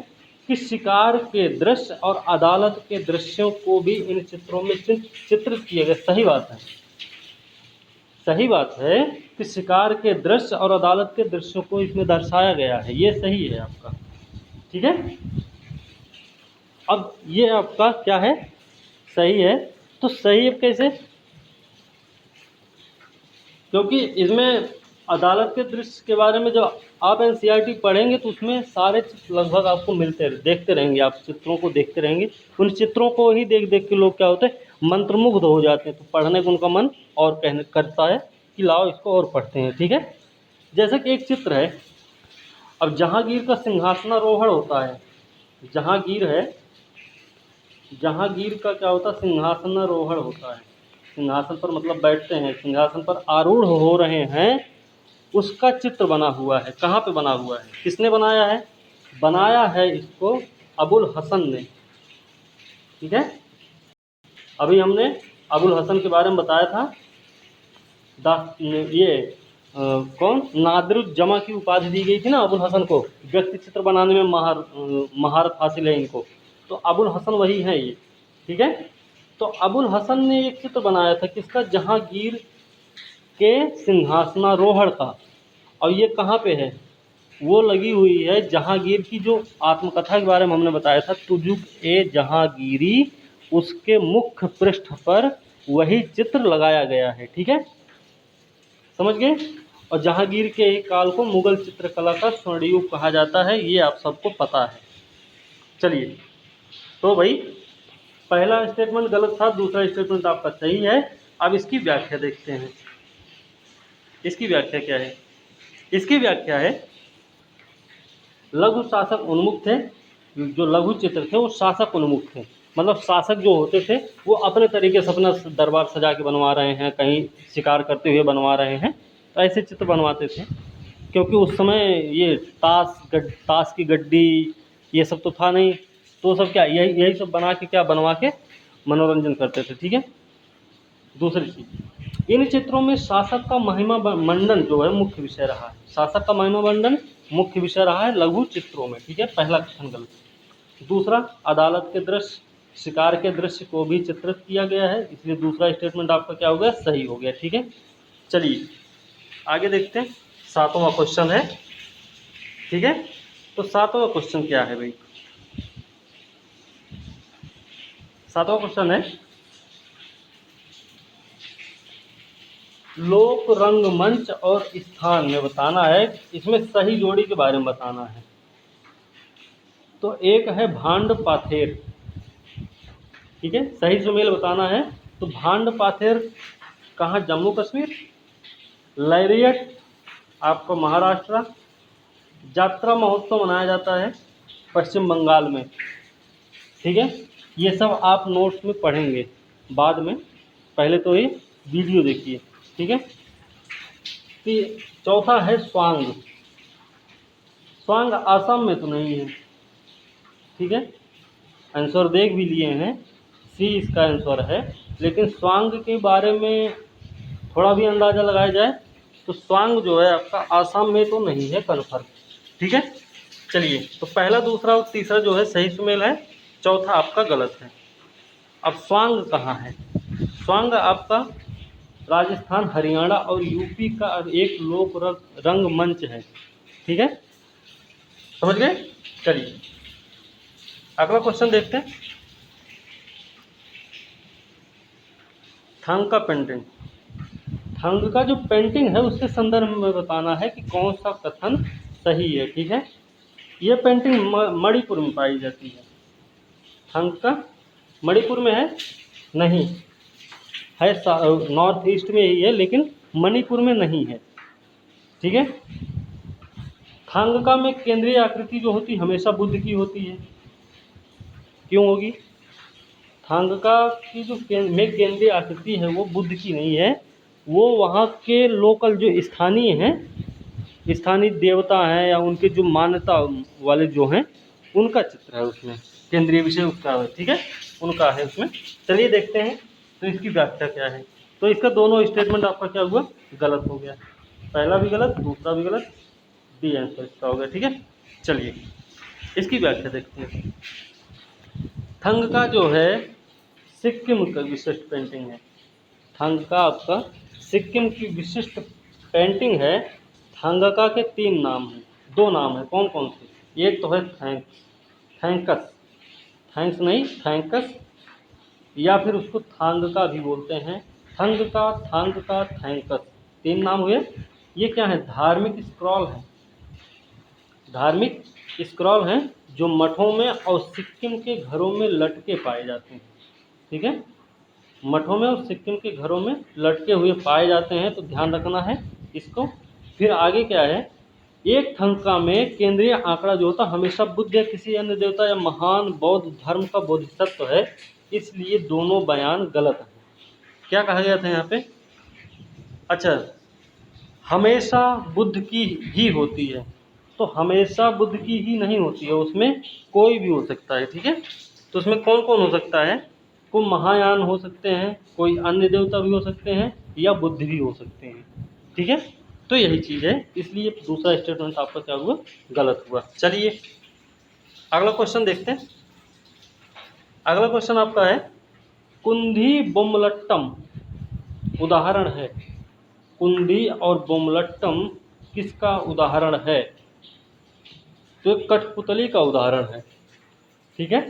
कि शिकार के दृश्य और अदालत के दृश्यों को भी इन चित्रों में चित्रित किया गया। सही बात है, सही बात है कि शिकार के दृश्य और अदालत के दृश्यों को इसमें दर्शाया गया है, ये सही है आपका, ठीक है। अब ये आपका क्या है, सही है। तो सही है कैसे? क्योंकि इसमें अदालत के दृश्य के बारे में जब आप एनसीईआरटी पढ़ेंगे तो उसमें सारे चित्र लगभग आपको मिलते देखते रहेंगे, आप चित्रों को देखते रहेंगे। उन चित्रों को ही देख देख के लोग क्या होते हैं, मंत्रमुग्ध हो जाते हैं, तो पढ़ने को उनका मन और कहने करता है कि लाओ इसको और पढ़ते हैं, ठीक है। जैसे कि एक चित्र है, अब जहांगीर का सिंहासनारोहण होता है, जहांगीर है, जहांगीर का क्या होता है, सिंहासनारोहण होता है। सिंहासन पर मतलब बैठते हैं, सिंहासन पर आरूढ़ हो रहे हैं, उसका चित्र बना हुआ है। कहाँ पे बना हुआ है, किसने बनाया है? बनाया है इसको अबुल हसन ने, ठीक है। अभी हमने अबुल हसन के बारे में बताया था। ये कौन, नादिरुज्जमा की उपाधि दी गई थी ना अबुल हसन को, व्यक्ति चित्र बनाने में महारत हासिल है इनको, तो अबुल हसन वही है ये, ठीक है। तो अबुल हसन ने एक चित्र बनाया था किसका, जहांगीर के सिंहासनारोहण का। और ये कहाँ पे है, वो लगी हुई है जहांगीर की जो आत्मकथा के बारे में हमने बताया था, तुजुक ए जहांगीरी, उसके मुख्य पृष्ठ पर वही चित्र लगाया गया है, ठीक है, समझ गए। और जहांगीर के एक काल को मुगल चित्रकला का स्वर्ण युग कहा जाता है, ये आप सबको पता है। चलिए, तो भाई पहला स्टेटमेंट गलत था, दूसरा स्टेटमेंट आपका सही है। अब इसकी व्याख्या देखते हैं। इसकी व्याख्या क्या है? इसकी व्याख्या है, लघु शासक उन्मुख थे, जो लघु चित्र थे वो शासक उन्मुख थे, मतलब शासक जो होते थे वो अपने तरीके से अपना दरबार सजा के बनवा रहे हैं, कहीं शिकार करते हुए बनवा रहे हैं, तो ऐसे चित्र बनवाते थे। क्योंकि उस समय ये ताश की गड्डी ये सब तो था नहीं, तो सब क्या यही सब बना के क्या बनवा के मनोरंजन करते थे, ठीक है। दूसरी चीज़, इन चित्रों में शासक का महिमा मंडन जो है मुख्य विषय रहा है। शासक का महिमा मंडन मुख्य विषय रहा है लघु चित्रों में, ठीक है, पहला कथन गलत। दूसरा, अदालत के दृश्य, शिकार के दृश्य को भी चित्रित किया गया है, इसलिए दूसरा स्टेटमेंट आपका क्या हो गया, सही हो गया, ठीक है। चलिए आगे देखते हैं, सातवां क्वेश्चन है, ठीक है। तो सातवां क्वेश्चन क्या है भाई? सातवां क्वेश्चन है, लोक रंगमंच और स्थान में बताना है, इसमें सही जोड़ी के बारे में बताना है। तो एक है भांड पाथेर, ठीक है, सही सुमेल बताना है। तो भांड पाथेर कहाँ, जम्मू कश्मीर। लैरियट आपको महाराष्ट्र। यात्रा महोत्सव मनाया जाता है पश्चिम बंगाल में, ठीक है। ये सब आप नोट्स में पढ़ेंगे बाद में, पहले तो ये वीडियो देखिए, ठीक है। तो चौथा है स्वांग। स्वांग आसाम में तो नहीं है, ठीक है, आंसर देख भी लिए हैं, सी इसका आंसर है। लेकिन स्वांग के बारे में थोड़ा भी अंदाज़ा लगाया जाए तो स्वांग जो है आपका आसाम में तो नहीं है कन्फर्म, ठीक है। चलिए, तो पहला, दूसरा और तीसरा जो है सही सुमेल है, चौथा आपका गलत है। अब स्वांग कहाँ है? स्वांग आपका राजस्थान, हरियाणा और यूपी का एक लोक रंगमंच है, ठीक है, समझ गए। चलिए अगला क्वेश्चन देखते हैं। थंग का पेंटिंग, थंग का जो पेंटिंग है उसके संदर्भ में बताना है कि कौन सा कथन सही है, ठीक है। ये पेंटिंग मणिपुर में पाई जाती है। थंग का मणिपुर में है नहीं है, नॉर्थ ईस्ट में ही है, लेकिन मणिपुर में नहीं है, ठीक है। थंग का में केंद्रीय आकृति जो होती है हमेशा बुद्ध की होती है, क्यों होगी? थांगका की जो में केंद्रीय आकृति है वो बुद्ध की नहीं है, वो वहाँ के लोकल जो स्थानीय हैं, स्थानीय देवता हैं या उनके जो मान्यता वाले जो हैं उनका चित्र है उसमें, केंद्रीय विषय उसका है, ठीक है, उनका है उसमें। चलिए देखते हैं तो इसकी व्याख्या क्या है। तो इसका दोनों स्टेटमेंट आपका क्या हुआ, गलत हो गया, पहला भी गलत दूसरा भी गलत, डी आंसर इसका हो गया, ठीक है। चलिए इसकी व्याख्या देखते हैं। थांगका जो है सिक्किम का विशिष्ट पेंटिंग है। थांगका आपका सिक्किम की विशिष्ट पेंटिंग है। थांगका के 3 नाम हैं, 2 नाम हैं, कौन कौन से, एक तो है थैंकस, थैंक्स नहीं थैंकस, या फिर उसको थांगका भी बोलते हैं, थांगका थैंकस, 3 नाम हुए। ये क्या है, धार्मिक स्क्रॉल है, धार्मिक स्क्रॉल हैं जो मठों में और सिक्किम के घरों में लटके पाए जाते हैं, ठीक है, मठों में और सिक्किम के घरों में लटके हुए पाए जाते हैं, तो ध्यान रखना है इसको। फिर आगे क्या है, एक थंका में केंद्रीय आंकड़ा जो होता हमेशा बुद्ध या किसी अन्य देवता या महान बौद्ध धर्म का बोधिसत्व है, इसलिए दोनों बयान गलत हैं। क्या कहा गया था यहाँ पे, अच्छा हमेशा बुद्ध की ही होती है, तो हमेशा बुद्ध की ही नहीं होती है, उसमें कोई भी हो सकता है, ठीक है। तो उसमें कौन कौन हो सकता है, कोई महायान हो सकते हैं, कोई अन्य देवता भी हो सकते हैं, या बुद्ध भी हो सकते हैं, ठीक है। तो यही चीज़ है, इसलिए दूसरा स्टेटमेंट आपका क्या हुआ, गलत हुआ। चलिए अगला क्वेश्चन देखते हैं। अगला क्वेश्चन आपका है, कुंदी बोमलट्टम उदाहरण है। कुंदी और बोमलट्टम किसका उदाहरण है, तो एक कठपुतली का उदाहरण है, ठीक है,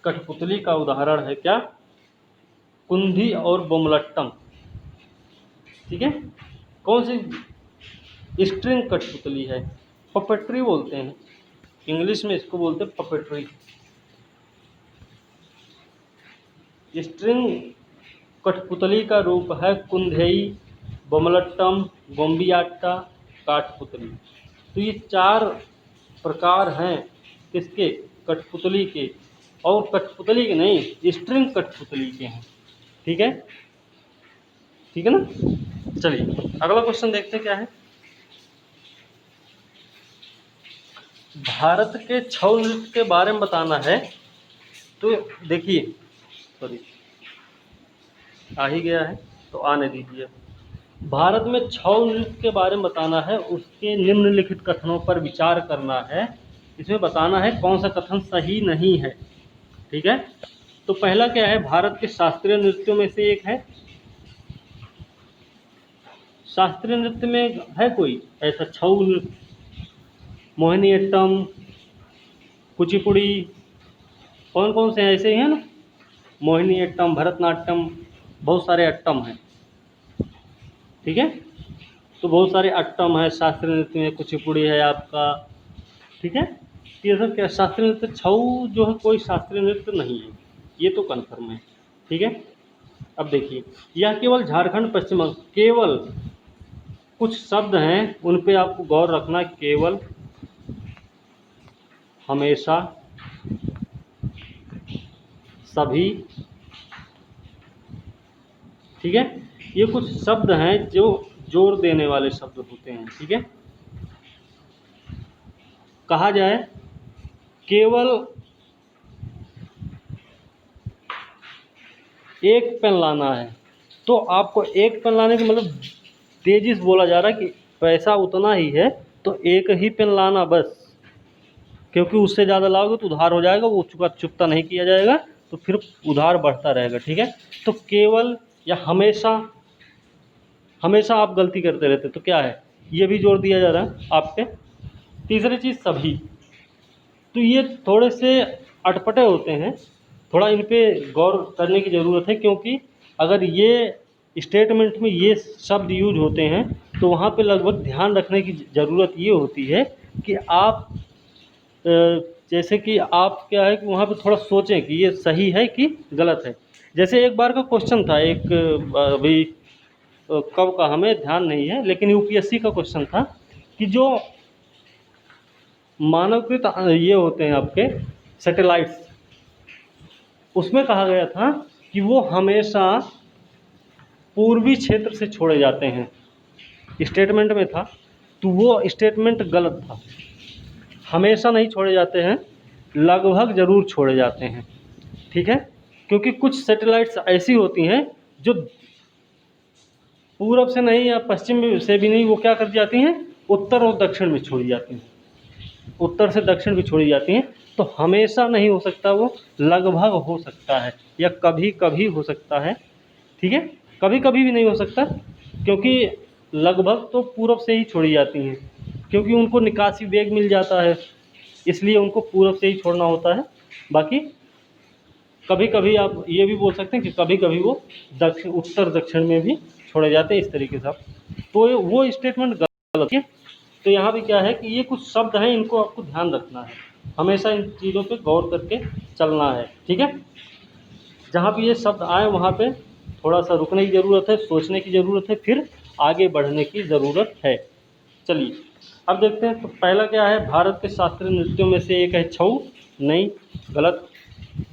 कठपुतली का उदाहरण है क्या, कुंदी और बोमलट्टम, ठीक है। कौन सी, स्ट्रिंग कठपुतली है, पपेट्री बोलते हैं, इंग्लिश में इसको बोलते हैं पपेट्री। स्ट्रिंग कठपुतली का रूप है कुंधेई, बोमलट्टम, गोम्बियाट्टा, काठपुतली। तो ये 4 प्रकार हैं किसके, कठपुतली के, और कठपुतली के नहीं स्ट्रिंग कठपुतली के हैं, ठीक है, ठीक है ना। चलिए अगला क्वेश्चन देखते हैं क्या है। भारत के छऊ नृत्य के बारे में बताना है, तो देखिए सॉरी आ ही गया है तो आने दीजिए। भारत में छऊ नृत्य के बारे में बताना है, उसके निम्नलिखित कथनों पर विचार करना है, इसमें बताना है कौन सा कथन सही नहीं है, ठीक है। तो पहला क्या है, भारत के शास्त्रीय नृत्यों में से एक है, शास्त्रीय नृत्य में है कोई ऐसा छऊ नृत्य, मोहिनीअट्टम, कुचिपुड़ी, कौन कौन से ऐसे ही हैं ना, मोहिनीअट्टम, भरतनाट्यम, बहुत सारे अट्टम हैं, ठीक है। तो बहुत सारे अट्टम है शास्त्रीय नृत्य में, कुचिपुड़ी है आपका, ठीक है। ये सब क्या शास्त्रीय नृत्य, छऊ जो है कोई शास्त्रीय नृत्य नहीं है, ये तो कन्फर्म है, ठीक है। अब देखिए यह केवल झारखंड पश्चिम बंगाल, केवल कुछ शब्द हैं उन पे आपको गौर रखना, केवल, हमेशा, सभी, ठीक है, ये कुछ शब्द हैं जो जोर देने वाले शब्द होते हैं, ठीक है। कहा जाए केवल एक पेन लाना है, तो आपको एक पेन लाने का मतलब तेजी से बोला जा रहा है कि पैसा उतना ही है तो एक ही पेन लाना बस, क्योंकि उससे ज़्यादा लाओगे तो उधार हो जाएगा, वो चुकता नहीं किया जाएगा, तो फिर उधार बढ़ता रहेगा, ठीक है। तो केवल या हमेशा, हमेशा आप गलती करते रहते, तो क्या है, ये भी जोड़ दिया जा रहा है आप पे। तीसरी चीज़ सभी, तो ये थोड़े से अटपटे होते हैं, थोड़ा इन पे गौर करने की ज़रूरत है, क्योंकि अगर ये स्टेटमेंट में ये शब्द यूज होते हैं तो वहाँ पे लगभग ध्यान रखने की ज़रूरत ये होती है कि आप जैसे कि आप क्या है कि वहाँ पे थोड़ा सोचें कि ये सही है कि गलत है। जैसे एक बार का क्वेश्चन था, एक अभी कब का हमें ध्यान नहीं है, लेकिन यूपीएससी का क्वेश्चन था कि जो मानवकृत ये होते हैं आपके सैटेलाइट्स, उसमें कहा गया था कि वो हमेशा पूर्वी क्षेत्र से छोड़े जाते हैं, स्टेटमेंट में था, तो वो स्टेटमेंट गलत था। हमेशा नहीं छोड़े जाते हैं, लगभग ज़रूर छोड़े जाते हैं, ठीक है। क्योंकि कुछ सैटेलाइट्स ऐसी होती हैं जो पूरब से नहीं या पश्चिम से भी नहीं, वो क्या कर जाती हैं, उत्तर और दक्षिण में छोड़ी जाती हैं, उत्तर से दक्षिण भी छोड़ी जाती हैं। तो हमेशा नहीं हो सकता, वो लगभग हो सकता है या कभी कभी हो सकता है, ठीक है। कभी कभी भी नहीं हो सकता, क्योंकि लगभग तो पूरब से ही छोड़ी जाती हैं, क्योंकि उनको निकासी वेग मिल जाता है, इसलिए उनको पूरब से ही छोड़ना होता है। बाकी कभी कभी आप ये भी बोल सकते हैं कि कभी कभी वो दक्षिण उत्तर दक्षिण में भी छोड़े जाते हैं, इस तरीके से आप, तो वो स्टेटमेंट गलत है। तो यहाँ भी क्या है कि ये कुछ शब्द हैं, इनको आपको ध्यान रखना है, हमेशा इन चीज़ों पे गौर करके चलना है, ठीक है। जहाँ भी ये शब्द आए वहाँ पे थोड़ा सा रुकने की ज़रूरत है, सोचने की ज़रूरत है, फिर आगे बढ़ने की ज़रूरत है। चलिए अब देखते हैं। तो पहला क्या है, भारत के शास्त्रीय नृत्यों में से एक है छऊ, नहीं, गलत।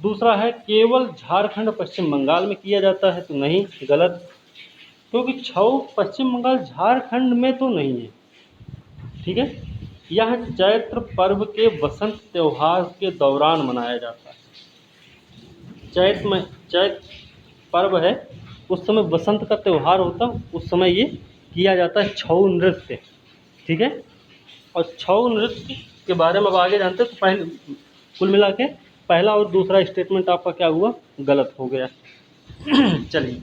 दूसरा है केवल झारखंड पश्चिम बंगाल में किया जाता है, तो नहीं, गलत, क्योंकि छऊ पश्चिम बंगाल झारखंड में तो नहीं है, ठीक है। यह चैत्र पर्व के वसंत त्यौहार के दौरान मनाया जाता है। चैत्र पर्व है, उस समय वसंत का त्यौहार होता है, उस समय ये किया जाता है छऊ नृत्य, ठीक है। और छऊ नृत्य के बारे में अब आगे जानते हैं। तो पहले कुल मिला के पहला और दूसरा स्टेटमेंट आपका क्या हुआ, गलत हो गया। चलिए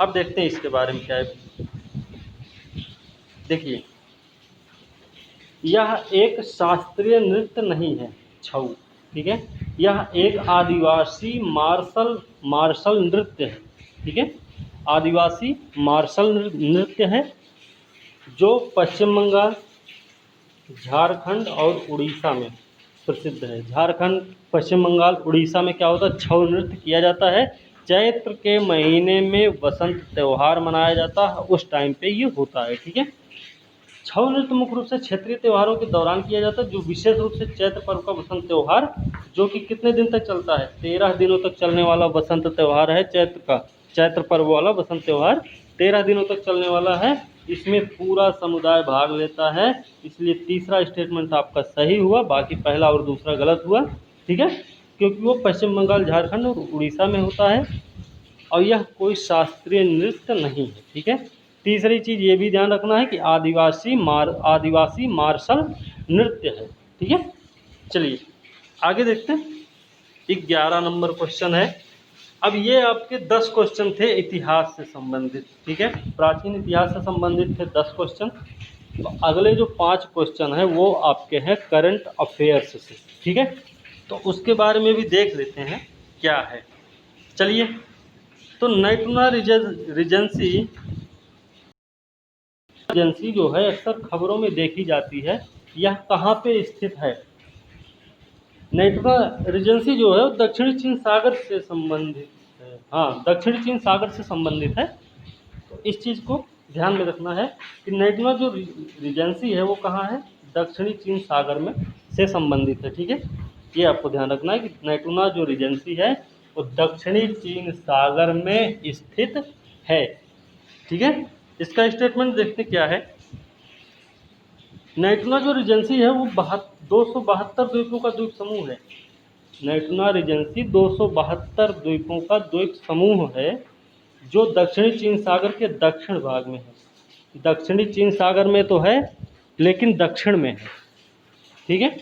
अब देखते हैं इसके बारे में क्या है। देखिए, यह एक शास्त्रीय नृत्य नहीं है छऊ, ठीक है। यह एक आदिवासी मार्शल नृत्य है, ठीक है। आदिवासी मार्शल नृत्य है जो पश्चिम बंगाल, झारखंड और उड़ीसा में प्रसिद्ध है। झारखंड, पश्चिम बंगाल, उड़ीसा में क्या होता है, छऊ नृत्य किया जाता है। चैत्र के महीने में वसंत त्यौहार मनाया जाता है, उस टाइम पे ये होता है, ठीक है। छऊ नृत्य मुख्य रूप से क्षेत्रीय त्योहारों के दौरान किया जाता है, जो विशेष रूप से चैत्र पर्व का वसंत त्यौहार, जो कि कितने दिन तक चलता है, 13 दिनों तक चलने वाला वसंत त्यौहार है चैत्र का। चैत्र पर्व वाला वसंत त्यौहार 13 दिनों तक चलने वाला है, इसमें पूरा समुदाय भाग लेता है, इसलिए तीसरा स्टेटमेंट आपका सही हुआ, बाकी पहला और दूसरा गलत हुआ, ठीक है। क्योंकि वो पश्चिम बंगाल, झारखंड और उड़ीसा में होता है और यह कोई शास्त्रीय नृत्य नहीं है, ठीक है। तीसरी चीज़ ये भी ध्यान रखना है कि आदिवासी मार्शल नृत्य है, ठीक है। चलिए आगे देखते हैं। 11 नंबर क्वेश्चन है। अब ये आपके 10 क्वेश्चन थे इतिहास से संबंधित, ठीक है, प्राचीन इतिहास से संबंधित थे 10 क्वेश्चन। तो अगले जो 5 क्वेश्चन है वो आपके हैं करंट अफेयर्स से, ठीक है। तो उसके बारे में भी देख लेते हैं क्या है। चलिए, तो नैटुना रिजेंसी जो है अक्सर खबरों में देखी जाती है, यह कहाँ पे स्थित है। नैटुना रिजेंसी जो है वो दक्षिणी चीन सागर से संबंधित है, हाँ, दक्षिणी चीन सागर से संबंधित है। तो इस चीज़ को ध्यान में रखना है कि नैटुना जो रिजेंसी है वो कहाँ है, दक्षिणी चीन सागर में से संबंधित है, ठीक है। ये आपको ध्यान रखना है कि नैटुना जो रिजेंसी है वो दक्षिणी चीन सागर में स्थित है, ठीक है। इसका स्टेटमेंट देखते क्या है। नैटुना जो रिजेंसी है वो 272 द्वीपों का द्वीप समूह है। नैटुना रिजेंसी 272 द्वीपों का द्वीप समूह है, जो दक्षिणी चीन सागर के दक्षिण भाग में है। दक्षिणी चीन सागर में तो है लेकिन दक्षिण में है, ठीक है।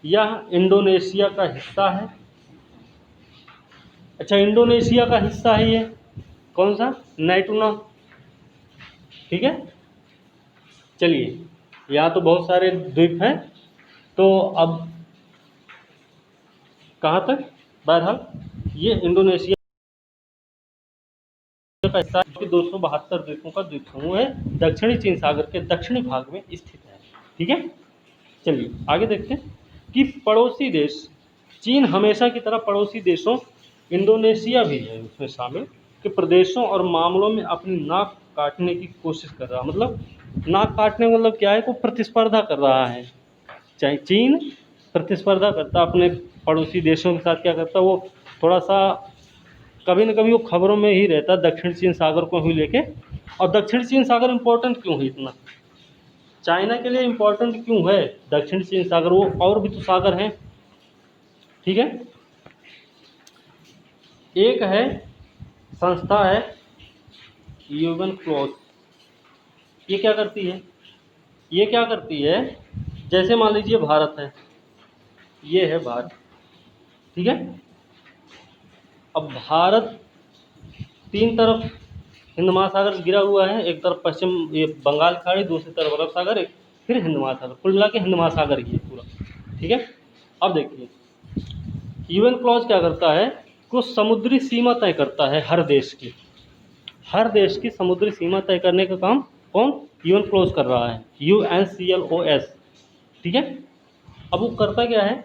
यह इंडोनेशिया का हिस्सा है। अच्छा, इंडोनेशिया का हिस्सा है ये कौन सा, नैटुना, ठीक है। चलिए, यहाँ तो बहुत सारे द्वीप हैं, तो अब कहाँ तक, बहरहाल ये इंडोनेशिया का हिस्सा जो कि 272 द्वीपों का द्वीप समूह है, दक्षिणी चीन सागर के दक्षिणी भाग में स्थित है, ठीक है। चलिए आगे देखते हैं कि पड़ोसी देश, चीन हमेशा की तरह पड़ोसी देशों, इंडोनेशिया भी है उसमें शामिल, के प्रदेशों और मामलों में अपनी नाक काटने की कोशिश कर रहा, मतलब नाक काटने मतलब क्या है, को प्रतिस्पर्धा कर रहा है। चाहे चीन प्रतिस्पर्धा करता अपने पड़ोसी देशों के साथ, क्या करता वो थोड़ा सा कभी न कभी वो खबरों में ही रहता है, दक्षिण चीन सागर को ही लेके। और दक्षिण चीन सागर इम्पोर्टेंट क्यों है इतना, चाइना के लिए इम्पोर्टेंट क्यों है दक्षिण चीन सागर, वो और भी तो सागर हैं, ठीक है। एक है संस्था है यूएन क्लॉज, ये क्या करती है, ये क्या करती है, जैसे मान लीजिए भारत है, ये है भारत, ठीक है। अब भारत तीन तरफ हिंद महासागर से घिरा हुआ है, एक तरफ पश्चिम ये बंगाल की खाड़ी, दूसरी तरफ अरब सागर, एक फिर हिंद महासागर, कुल मिला के हिंद महासागर ही है पूरा, ठीक है। अब देखिए यूएन क्लॉज क्या करता है, कुछ समुद्री सीमा तय करता है हर देश की, हर देश की समुद्री सीमा तय करने का काम कौन, यूएन क्लॉज कर रहा है, UNCLOS, ठीक है। अब वो करता क्या है,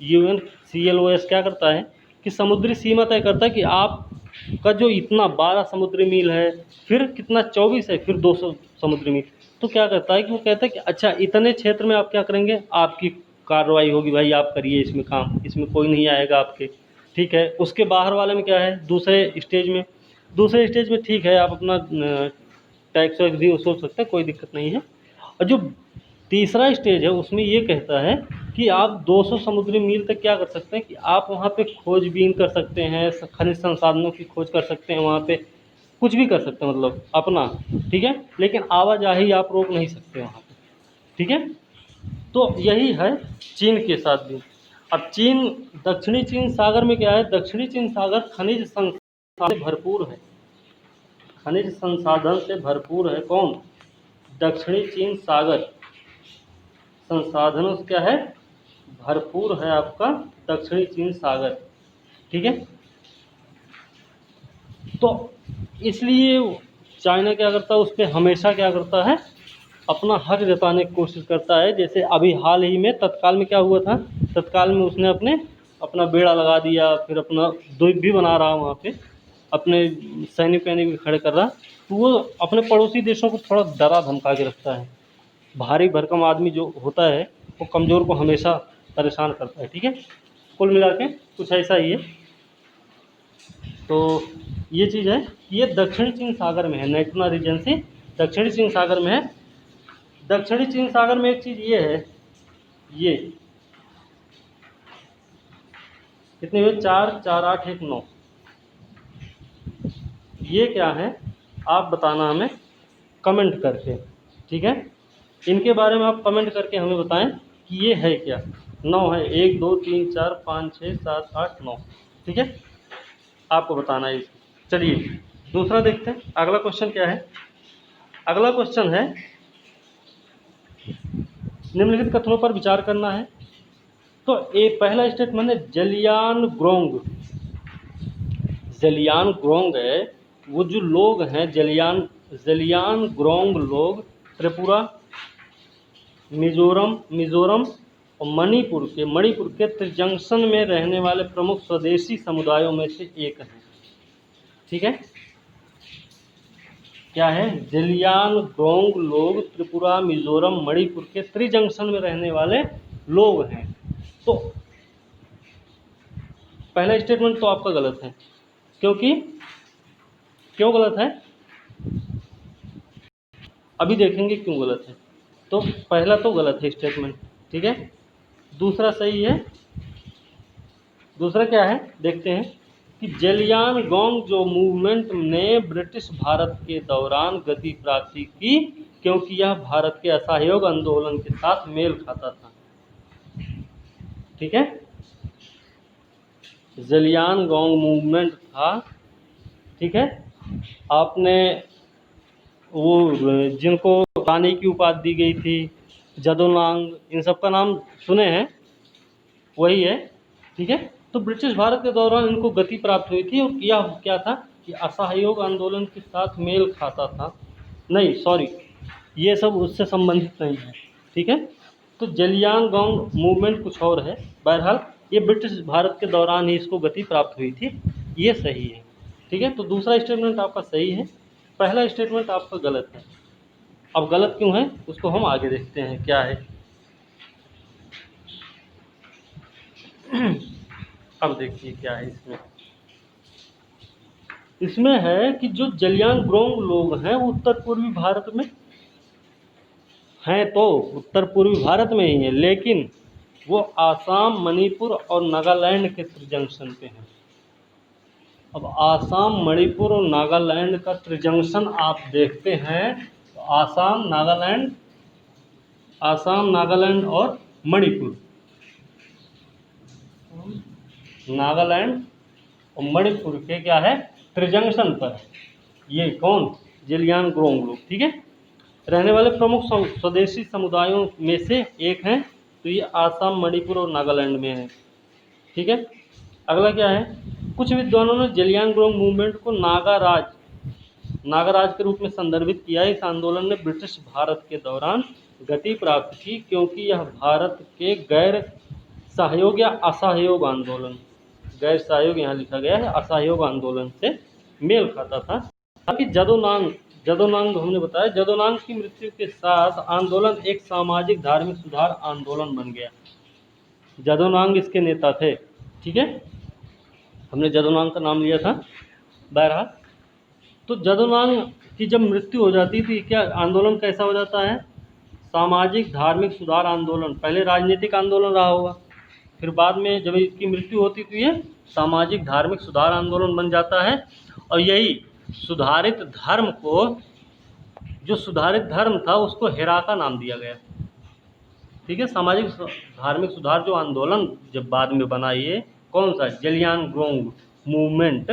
UNCLOS क्या करता है कि समुद्री सीमा तय करता है कि आपका जो इतना 12 समुद्री मील है, फिर कितना 24 है, फिर 200 समुद्री मील, तो क्या करता है कि वो कहता है कि अच्छा इतने क्षेत्र में आप क्या करेंगे, आपकी कार्रवाई होगी, भाई आप करिए इसमें काम, इसमें कोई नहीं आएगा आपके, ठीक है। उसके बाहर वाले में क्या है, दूसरे स्टेज में ठीक है, आप अपना टैक्स वैक्स भी वसूल सकते हैं, कोई दिक्कत नहीं है। और जो तीसरा स्टेज है उसमें ये कहता है कि आप 200 समुद्री मील तक क्या कर सकते हैं कि आप वहाँ पे खोजबीन कर सकते हैं, खनिज संसाधनों की खोज कर सकते हैं, वहाँ पे कुछ भी कर सकते हैं, मतलब अपना, ठीक है, लेकिन आवाजाही आप रोक नहीं सकते वहाँ पे, ठीक है। तो यही है चीन के साथ भी। अब चीन, दक्षिणी चीन सागर में क्या है, दक्षिणी चीन सागर खनिज संसाधन से भरपूर है, खनिज संसाधन से भरपूर है, कौन, दक्षिणी चीन सागर संसाधनों से क्या है, भरपूर है आपका दक्षिणी चीन सागर, ठीक है। तो इसलिए चाइना क्या करता है, उस पर हमेशा क्या करता है, अपना हक जताने की कोशिश करता है। जैसे अभी हाल ही में तत्काल में क्या हुआ था, तत्काल में उसने अपना बेड़ा लगा दिया, फिर अपना द्वीप भी बना रहा वहाँ पे, अपने सैनिक वैनिक भी खड़े कर रहा, तो वो अपने पड़ोसी देशों को थोड़ा डरा धमका के रखता है। भारी भरकम आदमी जो होता है वो कमज़ोर को हमेशा परेशान करता है, ठीक है। कुल मिला के कुछ ऐसा ही है। तो ये चीज़ है, ये दक्षिणी चीन सागर में है, नैटुना रीजन से दक्षिणी चीन सागर में है। दक्षिणी चीन सागर में एक चीज़ ये है, ये कितने हुए, 4 4 8 1 9, ये क्या है आप बताना हमें कमेंट करके, ठीक है। इनके बारे में आप कमेंट करके हमें बताएं कि ये है क्या, 9 है, 1 2 3 4 5 6 7 8 9, ठीक है, आपको बताना है इसको। चलिए दूसरा देखते हैं, अगला क्वेश्चन क्या है। अगला क्वेश्चन है, निम्नलिखित कथनों पर विचार करना है। तो एक पहला स्टेटमेंट है, जलियान ग्रोंग है, वो जो लोग हैं जलियान ग्रोंग लोग त्रिपुरा, मिजोरम और मणिपुर के त्रिजंक्शन में रहने वाले प्रमुख स्वदेशी समुदायों में से एक हैं, ठीक है। क्या है, जलियान ग्रोंग लोग त्रिपुरा, मिजोरम, मणिपुर के त्रिजंक्शन में रहने वाले लोग हैं। तो पहला स्टेटमेंट तो आपका गलत है, क्यों गलत है, अभी देखेंगे क्यों गलत है। तो पहला तो गलत है स्टेटमेंट, ठीक है। दूसरा सही है, दूसरा क्या है देखते हैं कि जलियानगोंग जो मूवमेंट ने ब्रिटिश भारत के दौरान गति प्राप्ति की, क्योंकि यह भारत के असहयोग आंदोलन के साथ मेल खाता था, ठीक है। जलियानगोंग मूवमेंट था, ठीक है। आपने वो जिनको रानी की उपाधि दी गई थी, जदोनांग, इन सब का नाम सुने हैं, वही है, ठीक है। तो ब्रिटिश भारत के दौरान इनको गति प्राप्त हुई थी, और यह क्या था कि असहयोग आंदोलन के साथ मेल खाता था, नहीं सॉरी, ये सब उससे संबंधित नहीं है, ठीक है। तो जलियानगोंग मूवमेंट कुछ और है, बहरहाल ये ब्रिटिश भारत के दौरान ही इसको गति प्राप्त हुई थी, ये सही है, ठीक है। तो दूसरा स्टेटमेंट आपका सही है, पहला स्टेटमेंट आपका गलत है। अब गलत क्यों है उसको हम आगे देखते हैं क्या है। अब देखिए क्या है इसमें। इसमें है कि जो जलियांगरोंग लोग हैं वो उत्तर पूर्वी भारत में हैं, तो उत्तर पूर्वी भारत में ही है, लेकिन वो आसाम, मणिपुर और नागालैंड के त्रिजंक्शन पे हैं। अब आसाम, मणिपुर और नागालैंड का त्रिजंक्शन आप देखते हैं तो आसाम, नागालैंड और मणिपुर, नागालैंड और मणिपुर के क्या है, त्रिजंक्शन पर है। ये कौन, जेलियांगरोंग लोग, ठीक है। रहने वाले प्रमुख स्वदेशी समुदायों में से एक हैं, तो ये आसाम, मणिपुर और नागालैंड में है, ठीक है। अगला क्या है, कुछ विद्वानों ने जेलियांगरोंग मूवमेंट को नागाराज के रूप में संदर्भित किया है। इस आंदोलन ने ब्रिटिश भारत के दौरान गति प्राप्त की, क्योंकि यह भारत के गैर सहयोग या असहयोग आंदोलन, गैर सहयोग यहाँ लिखा गया है, असहयोग आंदोलन से मेल खाता था। हालांकि जदोनांग हमने बताया, जदोनांग की मृत्यु के साथ आंदोलन एक सामाजिक धार्मिक सुधार आंदोलन बन गया। जदोनांग इसके नेता थे, ठीक है, हमने जदोनांग का नाम लिया था। बहरहाल, तो जदोनांग की जब मृत्यु हो जाती थी, क्या आंदोलन कैसा हो जाता है, सामाजिक धार्मिक सुधार आंदोलन। पहले राजनीतिक आंदोलन रहा होगा, फिर बाद में जब इसकी मृत्यु होती तो ये सामाजिक धार्मिक सुधार आंदोलन बन जाता है। और यही सुधारित धर्म को, जो सुधारित धर्म था उसको हेराका नाम दिया गया, ठीक है। सामाजिक धार्मिक सुधार जो आंदोलन जब बाद में बना, ये कौन सा, जेलियांगरोंग मूवमेंट,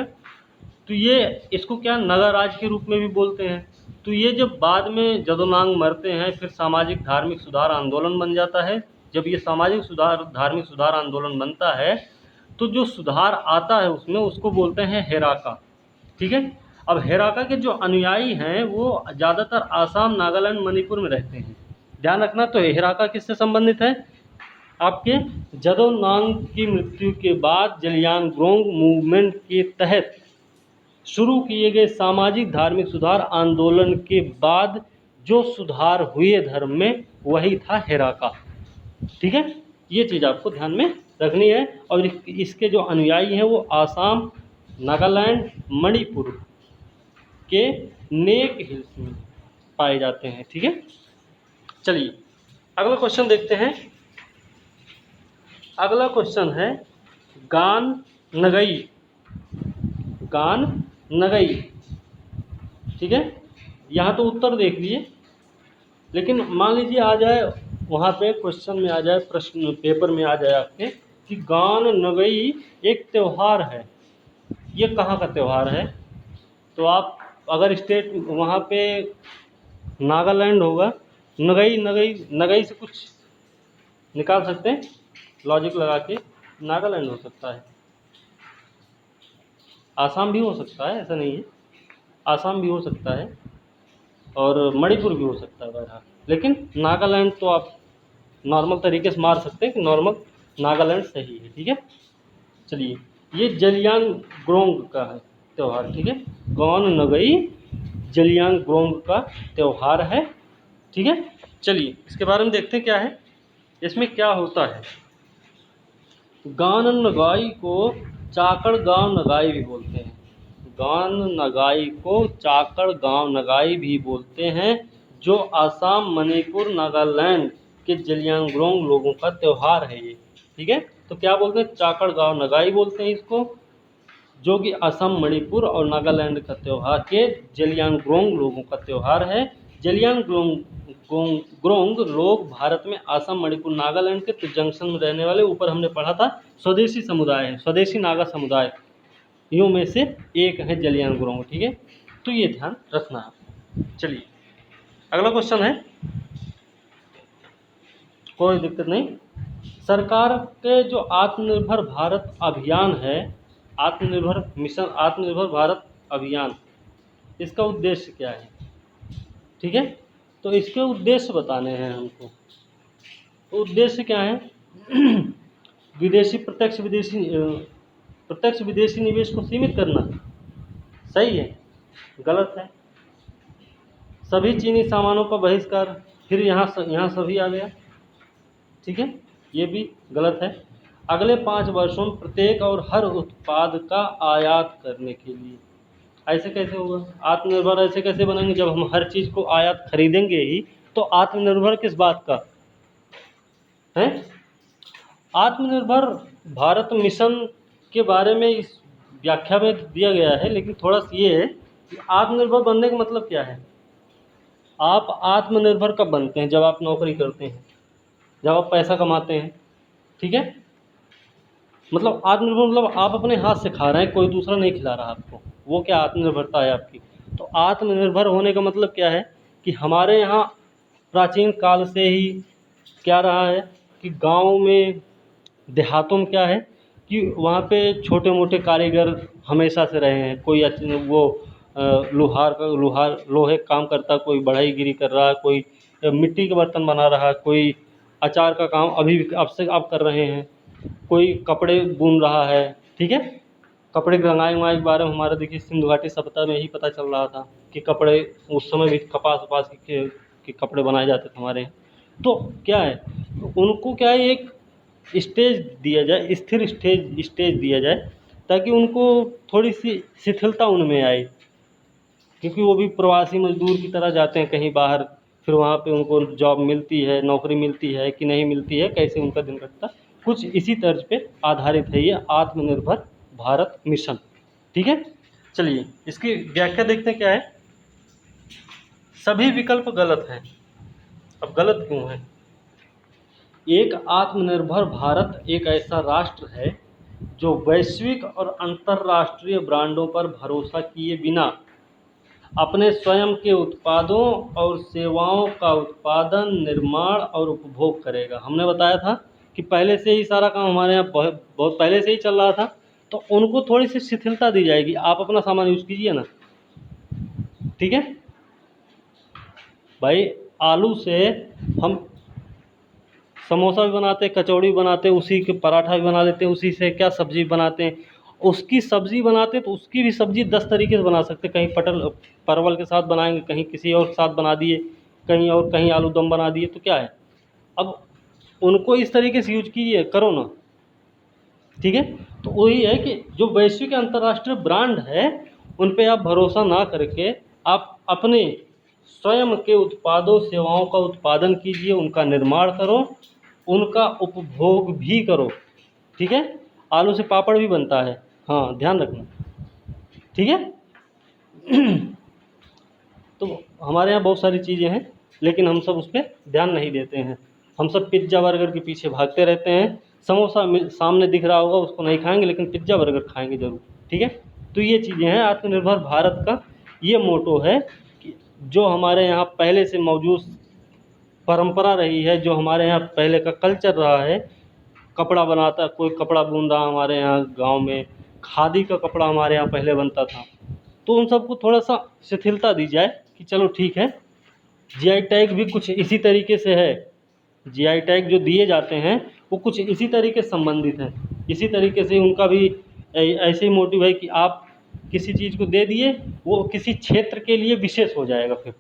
तो ये इसको क्या नगाराज के रूप में भी बोलते हैं। तो ये जब बाद में जदोनांग मरते हैं, फिर सामाजिक धार्मिक सुधार आंदोलन बन जाता है। जब ये सामाजिक सुधार धार्मिक सुधार आंदोलन बनता है, तो जो सुधार आता है उसमें, उसको बोलते हैं हेराका, ठीक है। अब हेराका के जो अनुयायी हैं वो ज़्यादातर आसाम, नागालैंड, मणिपुर में रहते हैं। ध्यान रखना, तो हेराका किससे संबंधित है, आपके जदोनांग की मृत्यु के बाद जेलियांगरोंग मूवमेंट के तहत शुरू किए गए सामाजिक धार्मिक सुधार आंदोलन के बाद जो सुधार हुए धर्म में, वही था हेराका, ठीक है। ये चीज़ आपको ध्यान में रखनी है। और इसके जो अनुयायी हैं वो आसाम, नागालैंड, मणिपुर के नेक हिल्स में पाए जाते हैं, ठीक है। चलिए अगला क्वेश्चन देखते हैं। अगला क्वेश्चन है गान नगई, गान नगई, ठीक है। यहाँ तो उत्तर देख लिए, लेकिन मान लीजिए आ जाए वहाँ पे क्वेश्चन में आ जाए, प्रश्न पेपर में आ जाए आपके कि गान नगई एक त्यौहार है, ये कहाँ का त्यौहार है। तो आप अगर स्टेट वहाँ पे नागालैंड होगा, नगई नगई नगई से कुछ निकाल सकते हैं लॉजिक लगा के, नागालैंड हो सकता है, आसाम भी हो सकता है, ऐसा नहीं है, आसाम भी हो सकता है और मणिपुर भी हो सकता है बहरहाल, लेकिन नागालैंड तो आप नॉर्मल तरीके से मार सकते हैं कि नॉर्मल नागालैंड सही है, ठीक है। चलिए, ये जलियांगरोंग का है त्यौहार, ठीक है, गान नगई जलियांगरोंग का त्यौहार है, ठीक है। चलिए इसके बारे में देखते हैं क्या है, इसमें क्या होता है। गान नगाई को चाकड़ गांव नगाई भी बोलते हैं, गान नगाई को चाकड़ गांव नगाई भी बोलते हैं, जो आसाम, मणिपुर, नागालैंड के जलियांगरोंग लोगों का त्यौहार है ये, ठीक है। तो क्या बोलते हैं, चाकड़ गांव नगाई बोलते हैं इसको, जो कि असम, मणिपुर और नागालैंड का त्यौहार के जलियांगरोंग लोगों का त्यौहार है। जलियांगरोंग लोग भारत में आसाम, मणिपुर, नागालैंड के जंक्शन में रहने वाले, ऊपर हमने पढ़ा था स्वदेशी समुदाय है, स्वदेशी नागा समुदाय यों में से एक है जलियांगरोंग, ठीक है। तो ये ध्यान रखना है। चलिए अगला क्वेश्चन है, कोई दिक्कत नहीं। सरकार के जो आत्मनिर्भर भारत अभियान है, आत्मनिर्भर मिशन, आत्मनिर्भर भारत अभियान, इसका उद्देश्य क्या है, ठीक है। तो इसके उद्देश्य बताने हैं हमको। तो उद्देश्य क्या है, विदेशी प्रत्यक्ष विदेशी निवेश को सीमित करना, सही है, गलत है। सभी चीनी सामानों का बहिष्कार, फिर यहाँ सभी आ गया, ठीक है, ये भी गलत है। अगले 5 वर्षों में प्रत्येक और हर उत्पाद का आयात करने के लिए। ऐसे कैसे होगा? आत्मनिर्भर ऐसे कैसे बनेंगे जब हम हर चीज़ को आयात खरीदेंगे ही, तो आत्मनिर्भर किस बात का है? आत्मनिर्भर भारत मिशन के बारे में इस व्याख्या में दिया गया है, लेकिन थोड़ा सा ये है कि आत्मनिर्भर बनने का मतलब क्या है। आप आत्मनिर्भर कब बनते हैं? जब आप नौकरी करते हैं, जब आप पैसा कमाते हैं, ठीक है। मतलब आत्मनिर्भर मतलब आप अपने हाथ से खा रहे हैं, कोई दूसरा नहीं खिला रहा आपको, वो क्या आत्मनिर्भरता है आपकी। तो आत्मनिर्भर होने का मतलब क्या है कि हमारे यहाँ प्राचीन काल से ही क्या रहा है कि गांव में, देहातों में क्या है कि वहाँ पे छोटे मोटे कारीगर हमेशा से रहे हैं। कोई वो लोहार लोहे का काम करता, कोई बढ़ईगिरी कर रहा है, कोई मिट्टी के बर्तन बना रहा है, कोई अचार का काम अभी भी अब कर रहे हैं, कोई कपड़े बुन रहा है, ठीक है। कपड़े की रंगाई वंगाई के बारे में हमारा देखिए सिंधु घाटी सभ्यता में यही पता चल रहा था कि कपड़े उस समय भी कपास वपास के कपड़े बनाए जाते थे हमारे यहाँ। तो क्या है, उनको क्या है एक स्टेज दिया जाए, स्थिर स्टेज दिया जाए, ताकि उनको थोड़ी सी शिथिलता उनमें आए, क्योंकि वो भी प्रवासी मजदूर की तरह जाते हैं कहीं बाहर, फिर वहाँ पे उनको जॉब मिलती है, नौकरी मिलती है कि नहीं मिलती है, कैसे उनका दिन कटता, कुछ इसी तर्ज पे आधारित है ये आत्मनिर्भर भारत मिशन, ठीक है। चलिए इसकी व्याख्या देखते हैं क्या है। सभी विकल्प गलत हैं। अब गलत क्यों है? एक आत्मनिर्भर भारत एक ऐसा राष्ट्र है जो वैश्विक और अंतर्राष्ट्रीय ब्रांडों पर भरोसा किए बिना अपने स्वयं के उत्पादों और सेवाओं का उत्पादन, निर्माण और उपभोग करेगा। हमने बताया था कि पहले से ही सारा काम हमारे यहाँ बहुत बहुत पहले से ही चल रहा था, तो उनको थोड़ी सी शिथिलता दी जाएगी। आप अपना सामान यूज़ कीजिए ना, ठीक है भाई। आलू से हम समोसा भी बनाते हैं, कचौड़ी भी बनाते हैं, उसी के पराठा भी बना लेते हैं, उसी से क्या सब्ज़ी बनाते हैं, उसकी सब्ज़ी बनाते हैं, तो उसकी भी सब्ज़ी 10 तरीके से बना सकते हैं। कहीं परवल के साथ बनाएंगे, कहीं किसी और के साथ बना दिए, कहीं आलू दम बना दिए, तो क्या है, अब उनको इस तरीके से यूज कीजिए, करो ना, ठीक है। तो वही है कि जो वैश्विक अंतर्राष्ट्रीय ब्रांड है उन पे आप भरोसा ना करके आप अपने स्वयं के उत्पादों सेवाओं का उत्पादन कीजिए, उनका निर्माण करो, उनका उपभोग भी करो, ठीक है। आलू से पापड़ भी बनता है, हाँ ध्यान रखना, ठीक है। तो हमारे यहाँ बहुत सारी चीज़ें हैं, लेकिन हम सब उस पर ध्यान नहीं देते हैं। हम सब पिज्ज़ा बर्गर के पीछे भागते रहते हैं। समोसा सामने दिख रहा होगा उसको नहीं खाएंगे, लेकिन पिज्ज़ा बर्गर खाएंगे ज़रूर, ठीक है। तो ये चीज़ें हैं। आत्मनिर्भर भारत का ये मोटो है कि जो हमारे यहाँ पहले से मौजूद परंपरा रही है, जो हमारे यहाँ पहले का कल्चर रहा है, कपड़ा बनाता, कोई कपड़ा बुन रहा हमारे यहाँ गांव में, खादी का कपड़ा हमारे यहाँ पहले बनता था, तो उन सबको थोड़ा सा शिथिलता दी जाए कि चलो ठीक है। जीआई टैग भी कुछ इसी तरीके से है। जीआई टैग जो दिए जाते हैं वो कुछ इसी तरीके से संबंधित हैं, इसी तरीके से उनका भी ऐसे ही मोटिव है कि आप किसी चीज़ को दे दिए, वो किसी क्षेत्र के लिए विशेष हो जाएगा, फिर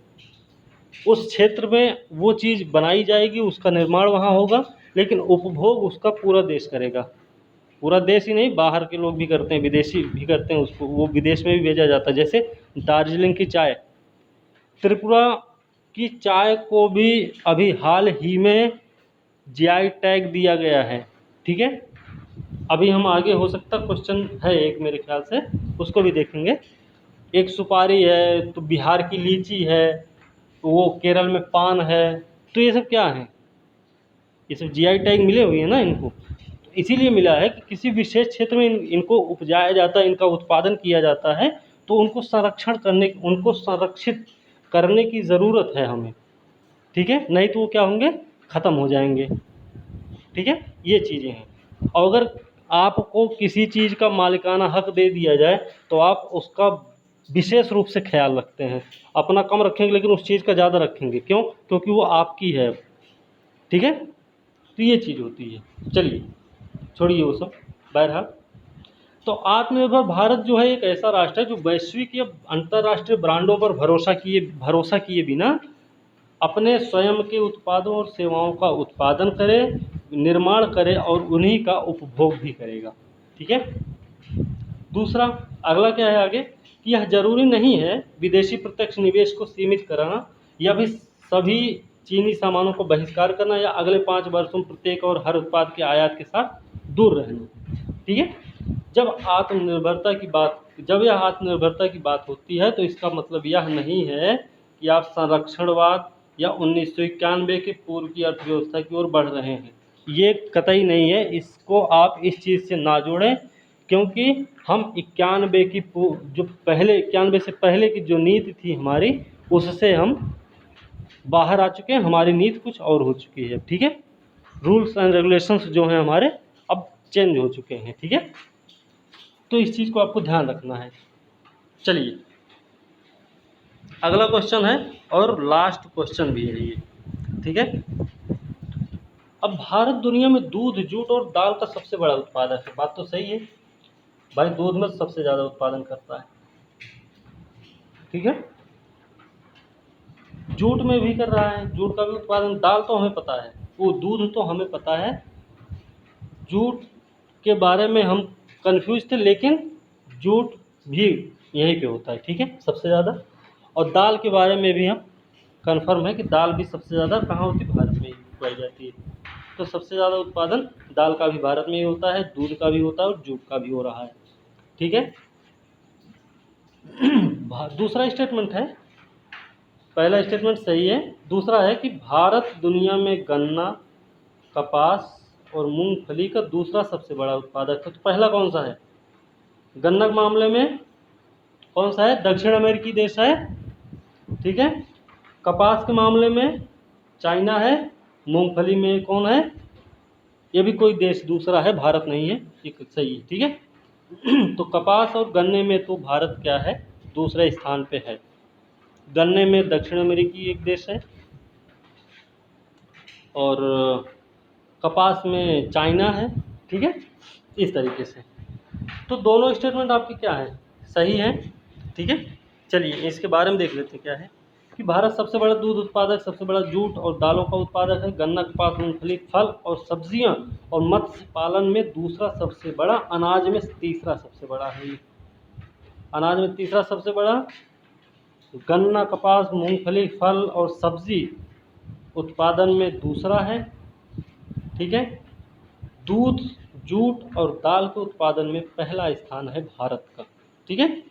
उस क्षेत्र में वो चीज़ बनाई जाएगी, उसका निर्माण वहाँ होगा, लेकिन उपभोग उसका पूरा देश करेगा। पूरा देश ही नहीं, बाहर के लोग भी करते हैं, विदेशी भी करते हैं उसको, वो विदेश में भी भेजा जाता है। जैसे दार्जिलिंग की चाय, त्रिपुरा की चाय को भी अभी हाल ही में जीआई टैग दिया गया है, ठीक है। अभी हम आगे हो सकता क्वेश्चन है एक मेरे ख्याल से, उसको भी देखेंगे। एक सुपारी है, तो बिहार की लीची है, वो केरल में पान है, तो ये सब क्या है, ये सब जीआई टैग मिले हुए हैं ना इनको। तो इसीलिए मिला है कि किसी विशेष क्षेत्र में इनको उपजाया जाता है, इनका उत्पादन किया जाता है, तो उनको संरक्षित करने की ज़रूरत है हमें, ठीक है। नहीं तो वो क्या होंगे, ख़त्म हो जाएंगे, ठीक है। ये चीज़ें हैं। और अगर आपको किसी चीज़ का मालिकाना हक दे दिया जाए तो आप उसका विशेष रूप से ख्याल रखते हैं, अपना कम रखेंगे लेकिन उस चीज़ का ज़्यादा रखेंगे, क्यों? क्योंकि वो आपकी है, ठीक है। तो ये चीज़ होती है। चलिए छोड़िए वो सब, बहरहाल। तो आत्मनिर्भर भारत जो है एक ऐसा राष्ट्र है जो वैश्विक या अंतर्राष्ट्रीय ब्रांडों पर भरोसा किए बिना अपने स्वयं के उत्पादों और सेवाओं का उत्पादन करे, निर्माण करे और उन्हीं का उपभोग भी करेगा। ठीक है। दूसरा अगला क्या है आगे कि यह जरूरी नहीं है विदेशी प्रत्यक्ष निवेश को सीमित कराना या भी सभी चीनी सामानों को बहिष्कार करना या अगले 5 वर्षों में प्रत्येक और हर उत्पाद के आयात के साथ दूर रहना। ठीक है। जब यह आत्मनिर्भरता की बात होती है तो इसका मतलब यह नहीं है कि आप संरक्षणवाद या 1991 के पूर्व की अर्थव्यवस्था की ओर बढ़ रहे हैं। ये कतई नहीं है। इसको आप इस चीज़ से ना जोड़ें, क्योंकि हम 91 से पहले की जो नीति थी हमारी, उससे हम बाहर आ चुके हैं। हमारी नीति कुछ और हो चुकी है। ठीक है। रूल्स एंड रेगुलेशंस जो हैं हमारे अब चेंज हो चुके हैं। ठीक है। तो इस चीज़ को आपको ध्यान रखना है। चलिए अगला क्वेश्चन है और लास्ट क्वेश्चन भी है ये। ठीक है। अब भारत दुनिया में दूध, जूट और दाल का सबसे बड़ा उत्पादक है। बात तो सही है भाई, दूध में सबसे ज़्यादा उत्पादन करता है। ठीक है। जूट में भी कर रहा है, जूट का भी उत्पादन। दाल तो हमें पता है, वो दूध तो हमें पता है। जूट के बारे में हम कंफ्यूज थे, लेकिन जूट भी यहीं पे होता है। ठीक है, सबसे ज़्यादा। और दाल के बारे में भी हम कंफर्म है कि दाल भी सबसे ज़्यादा कहाँ होती है, भारत में ही उगाई जाती है। तो सबसे ज़्यादा उत्पादन दाल का भी भारत में ही होता है, दूध का भी होता है और जूट का भी हो रहा है। ठीक है। दूसरा स्टेटमेंट है, पहला स्टेटमेंट सही है। दूसरा है कि भारत दुनिया में गन्ना, कपास और मूंगफली का दूसरा सबसे बड़ा उत्पादक है। तो पहला कौन सा है? गन्ना के मामले में कौन सा है? दक्षिण अमेरिकी देश है। ठीक है। कपास के मामले में चाइना है। मूंगफली में कौन है? ये भी कोई देश दूसरा है, भारत नहीं है। ठीक, सही है। ठीक है। तो कपास और गन्ने में तो भारत क्या है, दूसरे स्थान पे है। गन्ने में दक्षिण अमेरिकी एक देश है और कपास में चाइना है। ठीक है, इस तरीके से। तो दोनों स्टेटमेंट आपके क्या है, सही है। ठीक है। चलिए इसके बारे में देख लेते हैं क्या है कि भारत सबसे बड़ा दूध उत्पादक, सबसे बड़ा जूट और दालों का उत्पादक है। गन्ना, कपास, मूंगफली, फल और सब्जियां और मत्स्य पालन में दूसरा सबसे बड़ा, अनाज में तीसरा सबसे बड़ा है। ये अनाज में तीसरा सबसे बड़ा, गन्ना, कपास, मूंगफली, फल और सब्जी उत्पादन में दूसरा है। ठीक है। दूध, जूट और दाल के उत्पादन में पहला स्थान है भारत का। ठीक है।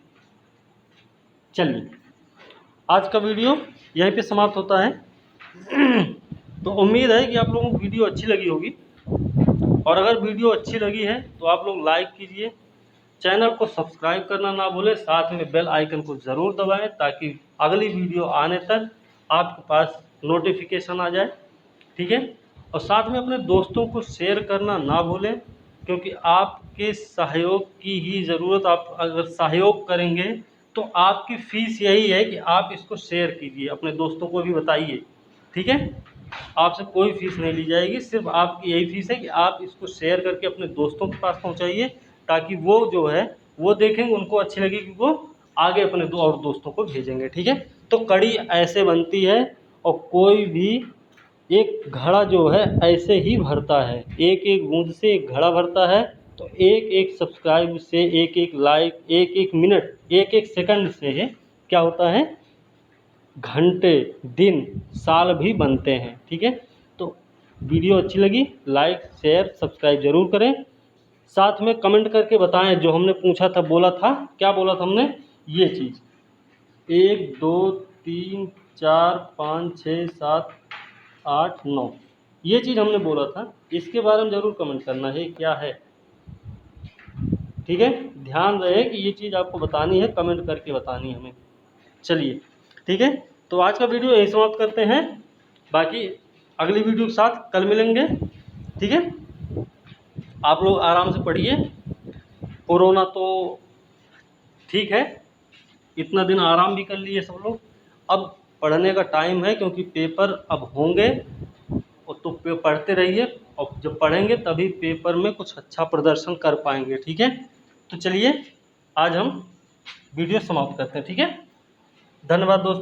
चलिए आज का वीडियो यहीं पे समाप्त होता है। तो उम्मीद है कि आप लोगों को वीडियो अच्छी लगी होगी, और अगर वीडियो अच्छी लगी है तो आप लोग लाइक कीजिए, चैनल को सब्सक्राइब करना ना भूलें, साथ में बेल आइकन को ज़रूर दबाएं ताकि अगली वीडियो आने तक आपके पास नोटिफिकेशन आ जाए। ठीक है। और साथ में अपने दोस्तों को शेयर करना ना भूलें, क्योंकि आपके सहयोग की ही ज़रूरत। आप अगर सहयोग करेंगे तो आपकी फ़ीस यही है कि आप इसको शेयर कीजिए, अपने दोस्तों को भी बताइए। ठीक है। आपसे कोई फ़ीस नहीं ली जाएगी, सिर्फ आपकी यही फ़ीस है कि आप इसको शेयर करके अपने दोस्तों के पास पहुंचाइए, ताकि वो जो है वो देखेंगे, उनको अच्छी लगेगी, वो आगे अपने और दोस्तों को भेजेंगे। ठीक है। तो कड़ी ऐसे बनती है, और कोई भी एक घड़ा जो है ऐसे ही भरता है, एक एक बूंद से एक घड़ा भरता है। तो एक एक सब्सक्राइब से, एक एक लाइक, एक एक मिनट, एक एक सेकंड से क्या होता है, घंटे, दिन, साल भी बनते हैं। ठीक है। तो वीडियो अच्छी लगी, लाइक, शेयर, सब्सक्राइब जरूर करें। साथ में कमेंट करके बताएं जो हमने पूछा था, बोला था, क्या बोला था हमने, ये चीज़ 1 2 3 4 5 6 7 8 9, ये चीज़ हमने बोला था, इसके बारे में ज़रूर कमेंट करना है क्या है। ठीक है। ध्यान रहे कि ये चीज़ आपको बतानी है, कमेंट करके बतानी है हमें। चलिए ठीक है। तो आज का वीडियो यही समाप्त करते हैं, बाकी अगली वीडियो के साथ कल मिलेंगे। ठीक है। आप लोग आराम से पढ़िए। कोरोना तो ठीक है, इतना दिन आराम भी कर लिए सब लोग, अब पढ़ने का टाइम है, क्योंकि पेपर अब होंगे। और तो पढ़ते रहिए, और जब पढ़ेंगे तभी पेपर में कुछ अच्छा प्रदर्शन कर पाएंगे। ठीक है। तो चलिए आज हम वीडियो समाप्त करते हैं। ठीक है। धन्यवाद दोस्तों।